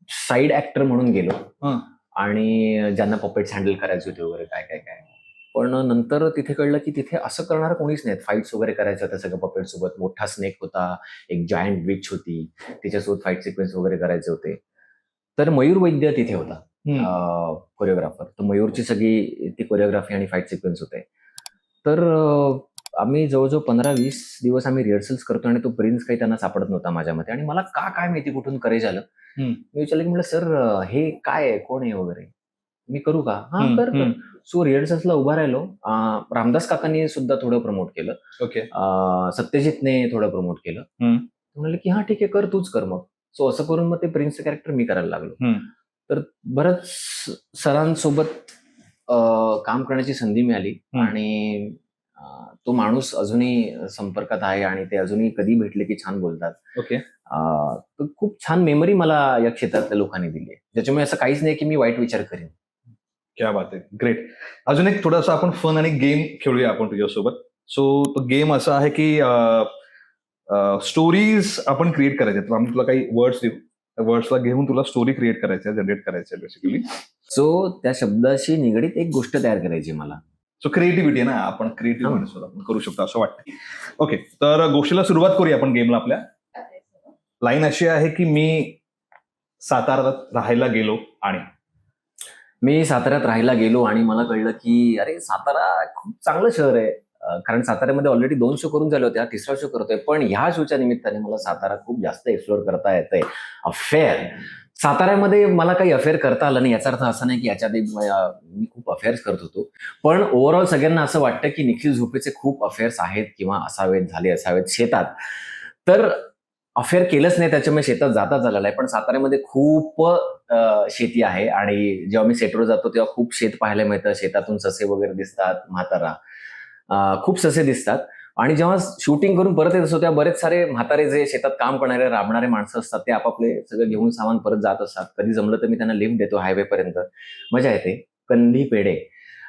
B: साईड ऍक्टर म्हणून गेलो
A: हं.
B: आणि ज्यांना पपेट्स हँडल करायचे होते वगैरे काय काय काय. पण नंतर तिथे कळलं की तिथे असं करणारं कोणीच नाही. फाईट्स वगैरे करायचं होतं सगळं पपेट सोबत. मोठा स्नेक होता, एक जायंट विच होती, तिच्यासोबत फाईट सिक्वेन्स वगैरे करायचे होते. तर मयूर वैद्य तिथे होता कोरिओग्राफर. तर मयूरची सगळी ती कोरिओग्राफी आणि फाईट सिक्वेन्स होते. तर आम्ही जवळजवळ 15-20 दिवस आम्ही रिहर्सल्स करतो आणि तो प्रिन्स काही त्यांना सापडत नव्हता माझ्या मते. आणि मला काय माहिती कुठून करेज आलं. मी विचारलं की म्हटलं सर हे काय आहे, कोण आहे वगैरे, मी करू का? हा कर. सो रिहर्सल्सला उभा राहिलो. रामदास काकांनी सुद्धा थोडं प्रमोट केलं.
A: ओके.
B: सत्यजितने थोडं प्रमोट केलं. म्हणाले की हा ठीक आहे, कर, तूच कर मग. सो असं करून मग ते प्रिन्सचं कॅरेक्टर मी करायला लागलो. तर बरंच सरांसोबत काम करण्याची संधी मिळाली आणि तो माणूस अजूनही संपर्कात आहे आणि ते अजूनही कधी भेटले की छान बोलतात.
A: ओके.
B: तर खूप छान मेमरी मला या क्षेत्रातल्या लोकांनी दिली आहे. त्याच्यामुळे असं काहीच नाही की मी वाईट विचार करेन.
A: क्या बात आहे, ग्रेट. अजून एक थोडासा आपण फन आणि गेम खेळूया आपण तुझ्यासोबत. सो तो गेम असा आहे की स्टोरीज आपण क्रिएट करायच्या. आम्ही तुला काही वर्ड्स देऊ, त्या वर्ड्सला घेऊन तुला स्टोरी क्रिएट करायची, जनरेट करायची बेसिकली.
B: सो त्या शब्दाशी निगडीत एक गोष्ट तयार करायची मला.
A: सो क्रिएटिव्हिटी आहे ना, आपण क्रिएटिव्ह माणूस आपण करू शकतो असं वाटतं. ओके, तर गोष्टीला सुरुवात करूया आपण गेमला आपल्या. लाईन अशी आहे की मी साताऱ्यात राहायला गेलो आणि
B: मी साताऱ्यात राहायला गेलो आणि मला कळलं की अरे सातारा खूप चांगलं शहर आहे. कारण साताऱ्यामध्ये ऑलरेडी 2 शो करून झाले होते, हा 3रा शो करतोय. पण ह्या शोच्या निमित्ताने मला सातारा खूप जास्त एक्सप्लोर करता येतंय. अफेअर साताऱ्यामध्ये मला काही अफेअर करता आलं नाही. याचा अर्थ असा नाही की याच्यात मी खूप अफेअर्स करत होतो. पण ओव्हरऑल सगळ्यांना असं वाटतं की निखिल झोपेचे खूप अफेअर्स आहेत किंवा झाले असावेत शेतात. तर अफेअर केलंच नाही, त्याच्यामुळे शेतात जाता झालेलं आहे. पण साताऱ्यामध्ये खूप शेती आहे आणि जेव्हा मी सेटवर जातो तेव्हा खूप शेत पाहायला मिळतं. शेतातून ससे वगैरे दिसतात, म्हातारा खूप ससे दिसतात. आणि जेव्हा शूटिंग करून परत येत असतो तेव्हा बरेच सारे म्हातारे जे शेतात काम करणारे राबणारे माणसं असतात ते आपापले सगळं घेऊन सामान परत जात असतात. कधी जमलं तर मी त्यांना लिफ्ट देतो हायवेपर्यंत. मजा येते. कंदी पेढे.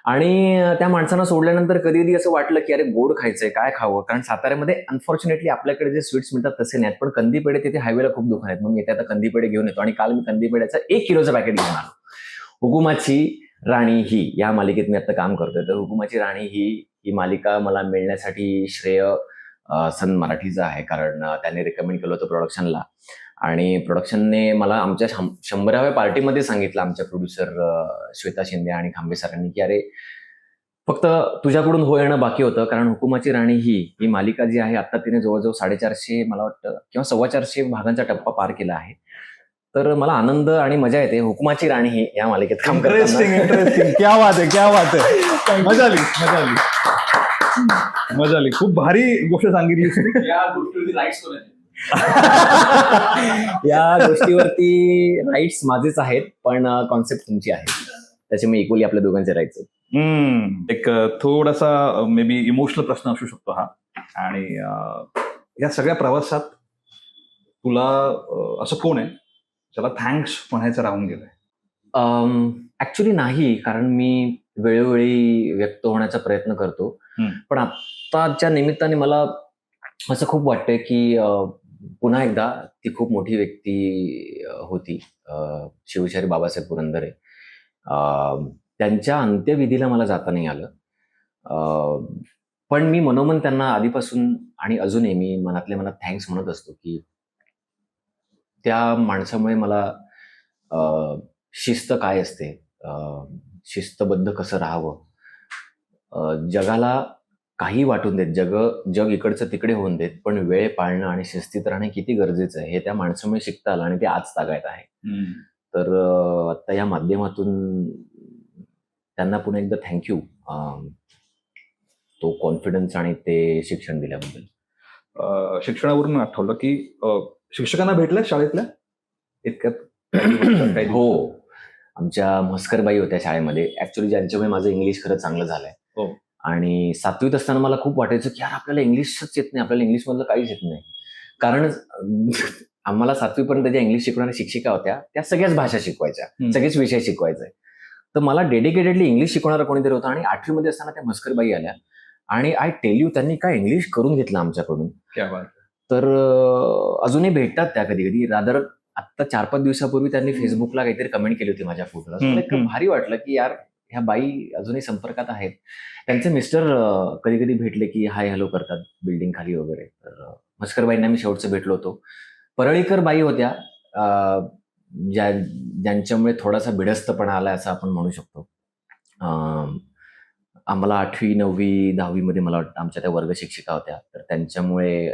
B: आणि त्या माणसांना सोडल्यानंतर कधी कधी असं वाटलं की अरे गोड खायचंय, काय खावं. कारण साताऱ्यामध्ये अनफॉर्च्युनेटली आपल्याकडे जे स्वीट्स मिळतात तसे नाहीत. पण कंदी पेढे तिथे हायवेला खूप दुकान आहेत. मग मी आता कंदी पेढे घेऊन येतो. आणि काल मी कंदी पेढ्याचं 1 किलोचं पॅकेट घेऊन आलो. हुकुमाची राणी ही या मालिकेत मी आता काम करतोय. तर हुकुमाची राणी ही मालिका मला मिळण्यासाठी श्रेय सन मराठीचं आहे. कारण त्यांनी रेकमेंड केलं होतं प्रोडक्शनला आणि प्रोडक्शनने मला आमच्या 100व्या पार्टीमध्ये सांगितलं, आमच्या प्रोड्युसर श्वेता शिंदे आणि खांबे सरांनी, की अरे फक्त तुझ्याकडून हो येणं बाकी होतं. कारण हुकुमाची राणी ही मालिका जी आहे आता तिने जवळजवळ 450 मला वाटतं किंवा 425 भागांचा टप्पा पार केला आहे. तर मला आनंद आणि मजा येते हुकुमाची राणी ही या मालिकेत काम करताना.
A: इंटरेस्टिंग. क्या बात आहे, क्या बात आहे. मजा आली. खूप भारी गोष्ट सांगितलीस.
C: या गोष्टीवरती राईट्स कोणाचे?
B: या गोष्टीवरती राईट्स माझेच आहेत, पण कॉन्सेप्ट तुमची आहे. त्याच्यामुळे इक्वली आपल्या दोघांचे राईट्स आहेत.
A: एक थोडासा मे बी इमोशनल प्रश्न असू शकतो हा. आणि या सगळ्या प्रवासात तुला असं कोण आहे ज्याला थँक्स म्हणायचं राहून गेलंय?
B: ऍक्च्युली नाही, कारण मी वेळोवेळी व्यक्त होण्याचा प्रयत्न करतो. पण आत्ताच्या निमित्ताने मला असं खूप वाटतंय की पुन्हा एकदा ती खूप मोठी व्यक्ती होती, शिवशाहीर बाबासाहेब पुरंदरे. त्यांच्या अंत्यविधीला मला जाता नाही आलं. पण मी मनोमन त्यांना आधीपासून आणि अजूनही मी मनातल्या मनात थँक्स म्हणत असतो की त्या माणसामुळे मला शिस्त काय असते, शिस्तबद्ध कसं राहावं, जगाला काही वाटून देत, जग इकडचं तिकडे होऊन देत, पण वेळ पाळणं आणि शिस्तीत राहणं किती गरजेचं आहे हे त्या माणसामुळे शिकता आलं आणि ते आज तागायत आहे. तर आता या माध्यमातून त्यांना पुन्हा एकदा थँक्यू, तो कॉन्फिडन्स आणि ते शिक्षण दिल्याबद्दल.
A: शिक्षणावरून आठवलं की शिक्षकांना भेटल्या शाळेतल्या इतक्यात?
B: हो, आमच्या म्हस्करबाई होत्या शाळेमध्ये ऍक्च्युली, ज्यांच्यामुळे माझं इंग्लिश खरंच चांगलं झालंय. आणि 7वीत असताना मला खूप वाटायचं की यार आपल्याला इंग्लिशच येत नाही, आपल्याला इंग्लिशमधलं काहीच येत नाही. कारण आम्हाला 7वीपर्यंत ज्या इंग्लिश शिकवणाऱ्या शिक्षिका होत्या त्या सगळ्याच भाषा शिकवायच्या, सगळेच विषय शिकवायचे. तर मला डेडिकेटेडली इंग्लिश शिकवणारा कोणीतरी होता. आणि 8वीमध्ये असताना त्या म्हस्करबाई आल्या आणि आय टेल यू त्यांनी काय इंग्लिश करून घेतलं आमच्याकडून. तर अजूनही भेटतात त्या कधी कधी. रादर आत्ता 4-5 दिवसापूर्वी त्यांनी फेसबुकला काहीतरी कमेंट केली होती माझ्या फोटोला. मला इतकं भारी वाटलं की यार ह्या बाई अजूनही संपर्कात आहेत. त्यांचे मिस्टर कधी कधी भेटले की हाय हॅलो करतात बिल्डिंग खाली वगैरे. तर मस्करबाईंना मी शेवटचं भेटलो होतो. परळीकर बाई होत्या ज्यांच्यामुळे थोडासा भिडस्तपणा आला असं आपण म्हणू शकतो. आम्हाला 8वी 9वी 10वी मध्ये मला वाटतं आमच्या त्या वर्ग शिक्षिका होत्या. तर त्यांच्यामुळे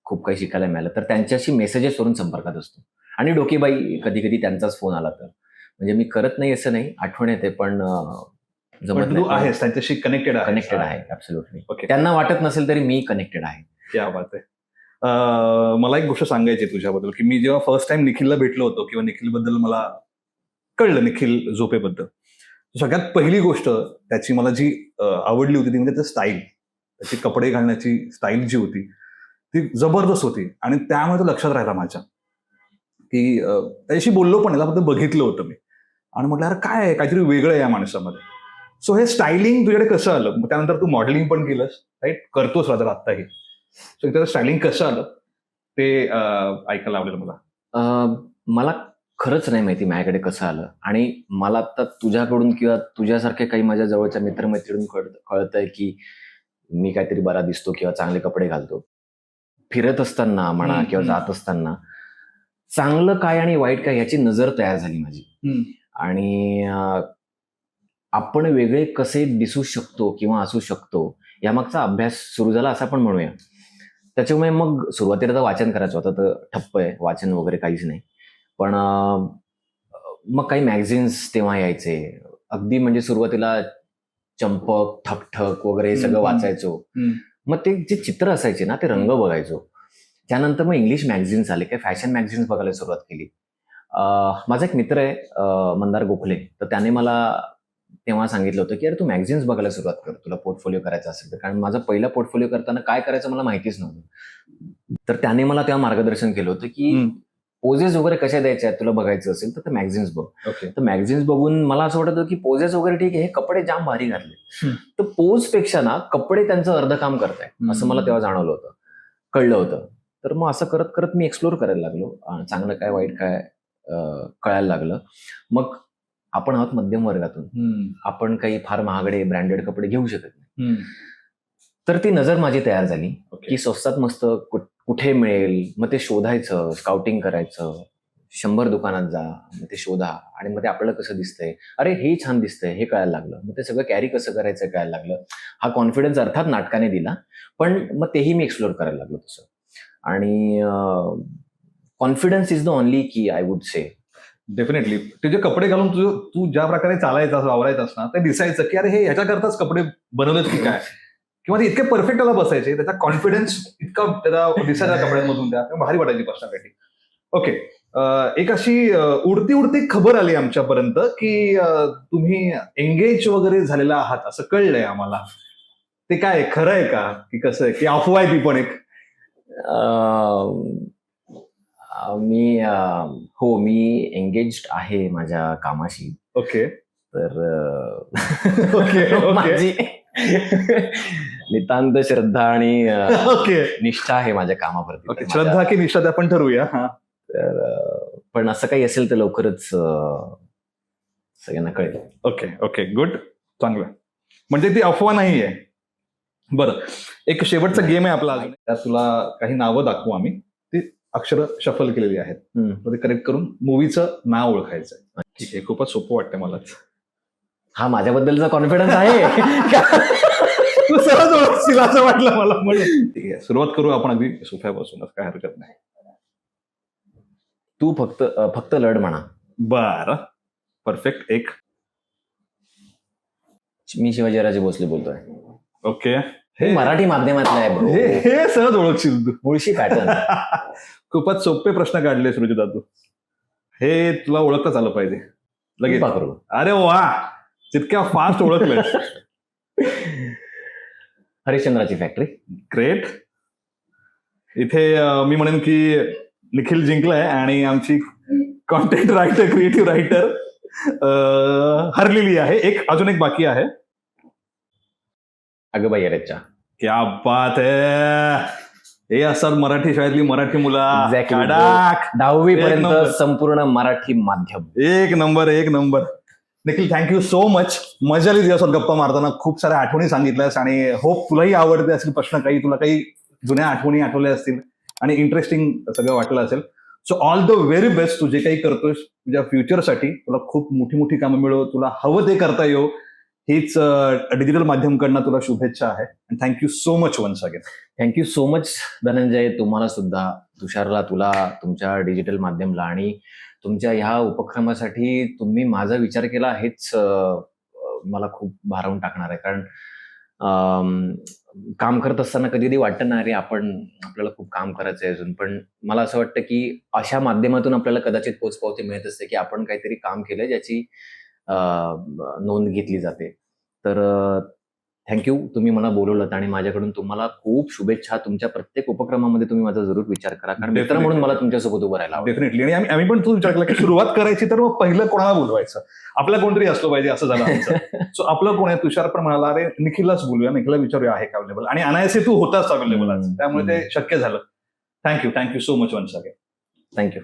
B: खूप काही शिकायला मिळालं. तर त्यांच्याशी मेसेजेसवरून संपर्कात असतो. आणि डोकेबाई कधी कधी त्यांचाच फोन आला तर म्हणजे मी करत नाही असं नाही, आठवण येते पण
A: तू आहेस त्यांच्याशी कनेक्टेड
B: आहे ऍब्सोल्युटली.
A: ओके,
B: त्यांना वाटत नसेल तरी मी कनेक्टेड आहे.
A: क्या बात आहे. मला एक गोष्ट सांगायची तुझ्याबद्दल की मी जेव्हा फर्स्ट टाइम निखिलला भेटलो होतो किंवा निखिलबद्दल मला कळलं, निखिल झोपेबद्दल, सगळ्यात पहिली गोष्ट त्याची मला जी आवडली होती ती म्हणजे त्याचं स्टाईल. त्याची कपडे घालण्याची स्टाईल जी होती ती जबरदस्त होती. आणि त्यामुळे तो लक्षात राहिला माझ्या की त्याच्याशी बोललो पण याला बघितलं होतं मी आणि म्हटलं अरे काय आहे, काहीतरी वेगळं आहे या माणसामध्ये. सो हे स्टायलिंग तुझ्याकडे कसं आलं? मग त्यानंतर तू मॉडेलिंग पण केलंस, राईट, करतोस रादर आत्ताही. सो त्याचं स्टायलिंग कसं आलं ते ऐकायला आवडेल मला.
B: मला खरंच नाही माहिती माझ्याकडे कसं आलं. आणि मला आता तुझ्याकडून किंवा तुझ्यासारख्या काही माझ्या जवळच्या मित्रमैत्रिणींकडून कळतंय की मी काहीतरी बरा दिसतो किंवा चांगले कपडे घालतो. फिरत असताना म्हणा किंवा जात असताना चांगलं काय आणि वाईट काय याची नजर तयार झाली माझी. आणि आपण वेगळे कसे दिसू शकतो किंवा असू शकतो यामागचा अभ्यास सुरू झाला असं आपण म्हणूया. त्याच्यामुळे मग सुरुवातीला तर वाचन करायचं होतं, तर ठप्प आहे, वाचन वगैरे काहीच नाही. पण मग काही मॅगझिन्स तेव्हा यायचे, अगदी म्हणजे सुरुवातीला चंपक, ठकठक वगैरे हे सगळं वाचायचो. मग ते जे चित्र असायचे ना ते रंग बघायचो. त्यानंतर मग इंग्लिश मॅगझिन्स आले, काही फॅशन मॅगझिन्स बघायला सुरुवात केली. माझा एक मित्र आहे मंदार गोखले, तर त्याने मला तेव्हा सांगितलं होतं की अरे तू मॅगझिन्स बघायला सुरुवात कर, तुला पोर्टफोलिओ करायचा असेल तर. कारण माझा पहिला पोर्टफोलिओ करताना काय करायचं मला माहितीच नव्हतं. तर त्याने मला तेव्हा मार्गदर्शन केलं होतं की पोजेस वगैरे कशा द्यायच्या आहेत तुला बघायचं असेल तर ते मॅगझिन्स बघ. तर मॅगझिन्स बघून मला असं वाटत होतं की पोजेस वगैरे ठीक आहे, हे कपडे जाम भारी घातले. तर पोज पेक्षा ना कपडे त्यांचं अर्ध काम करताय असं मला तेव्हा जाणवलं होतं, कळलं होतं. तर मग असं करत करत मी एक्सप्लोर करायला लागलो. चांगलं काय वाईट काय कळायला लागलं. मग आपण आहोत मध्यम वर्गातून, आपण काही फार महागडे ब्रँडेड कपडे घेऊ शकत नाही. तर ती नजर माझी तयार झाली की स्वस्तात मस्त कुठे मिळेल, मग ते शोधायचं, स्काउटिंग करायचं, 100 दुकानात जा, मग ते शोधा आणि मग ते आपल्याला कसं दिसतंय, अरे हे छान दिसतंय हे कळायला लागलं. मग ते सगळं कॅरी कसं करायचं कळायला लागलं. हा कॉन्फिडन्स अर्थात नाटकाने दिला, पण मग तेही मी एक्सप्लोर करायला लागलो तसं. आणि कॉन्फिडन्स इज द ओनली की आय वुड से.
A: डेफिनेटली. तुझे कपडे घालून तू ज्या प्रकारे चालायचं वावरायचं ना ते दिसायचं की अरे हे ह्याच्याकरताच कपडे बनवलेत की काय, किंवा ते इतके परफेक्ट त्याला बसायचे, त्याचा कॉन्फिडन्स इतका त्याला दिसायचा कपड्यांमधून, त्या भारी वाटायची पर्सनॅलिटी. ओके, एक अशी उडती खबर आली आमच्यापर्यंत की तुम्ही एंगेज वगैरे झालेला आहात असं कळलंय आम्हाला. ते काय खरं आहे का की कसं आहे की अफवा आहे ती पण एक?
B: मी एंगेज्ड आहे माझ्या कामाशी.
A: ओके.
B: तर
A: ओके
B: माझी नितांत श्रद्धा आणि
A: ओके
B: निष्ठा आहे माझ्या कामावरती.
A: ओके, श्रद्धा की निष्ठा ते आपण ठरवूया.
B: तर पण असं काही असेल तर लवकरच सगळ्यांना कळेल.
A: ओके ओके, गुड, चांगलं. म्हणजे ती अफवा नाही आहे. बरं, एक शेवटचा गेम आहे आपला अजून. त्यात तुला काही नावं दाखवू आम्ही, ती अक्षरं शफल केलेली आहेत, ते करेक्ट करून मूवीचं नाव ओळखायचं. ठीक आहे, खूपच सोपं वाटतं मलाच.
B: हा माझ्याबद्दलचा कॉन्फिडन्स आहे.
A: तू सहज ओळखशील असं वाटलं मला म्हणून. ठीक आहे, सुरुवात करू आपण अगदी सोफ्यापासूनच, काय हरकत नाही.
B: तू फक्त लढ म्हणा.
A: बरं, परफेक्ट. एक,
B: मी शिवाजीराजे भोसले बोलतोय.
A: ओके.
B: हे मराठी माध्यमातलं आहे bro.
A: हे सहज ओळखशील तू.
B: मुळशी पॅटर्न.
A: खूपच सोपे प्रश्न काढले सुरुचिता तू. हे तुला ओळखताच आलं पाहिजे लगेच. अरे वा, जितक्या फास्ट ओळखलंय.
B: हरिश्चंद्राची फॅक्टरी.
A: ग्रेट. इथे मी म्हणेन की निखिल जिंकलाय आणि आमची कॉन्टेंट रायटर, क्रिएटिव्ह रायटर हरलेली आहे. अजून एक बाकी आहे.
B: अगं बाई अरेच्या.
A: क्या बात है. हे असतात मराठी शाळेतली मराठी मुलं.
B: Exactly.
A: कडाक.
B: 10वी
A: एक
B: पर्यंत
A: नंबर.
B: संपूर्ण मराठी माध्यम.
A: एक number. Nikhil, thank you so much. मजा आली दिवसात गप्पा मारताना. खूप साऱ्या आठवणी सांगितल्यास आणि होप तुलाही आवडते असतील प्रश्न, काही तुला काही जुन्या आठवणी आठवल्या असतील आणि इंटरेस्टिंग सगळं वाटलं असेल. So all the very best. तू जे काही करतोयस तुझ्या फ्युचरसाठी तुला खूप मोठी मोठी कामं मिळो, तुला हवं ते करता येऊ, हीच डिजिटल माध्यमकडनं तुला शुभेच्छा आहे. Thank you so much once again.
B: Thank you so much Dhananjay. तुम्हाला सुद्धा, तुषारला, तुला, तुमच्या डिजिटल माध्यमला आणि तुमच्या ह्या उपक्रमासाठी तुम्ही माझा विचार केला हेच मला खूप भारावून टाकणार आहे. कारण काम करत असताना कधी कधी वाटतं ना, अरे आपल्याला खूप काम करायचं आहे अजून, पण मला असं वाटतं की अशा माध्यमातून आपल्याला कदाचित पोचपावती मिळत असते की आपण काहीतरी काम केलं ज्याची नोंद घेतली जाते. तर थँक्यू, तुम्ही मला बोलवलं आणि माझ्याकडून तुम्हाला खूप शुभेच्छा. तुमच्या प्रत्येक उपक्रमामध्ये तुम्ही माझा जरूर विचार करा, कारण मित्र म्हणून मला तुमच्यासोबत उभं राहायला आवडेल.
A: डेफिनेटली. आणि आम्ही पण तू विचार केला की सुरुवात करायची तर मग पहिलं कोणाला बोलवायचं, आपला कोणतरी असलं पाहिजे, असं झालं आमचं. सो आपलं कोण आहे, तुषार पण म्हणाला अरे निखिललाच बोलूया, निखिलला विचारूया आहे का अवेलेबल, आणि अनायासे तू होताच अवेलेबल आज, त्यामुळे ते शक्य झालं. Thank you so much once again.
B: Thank you.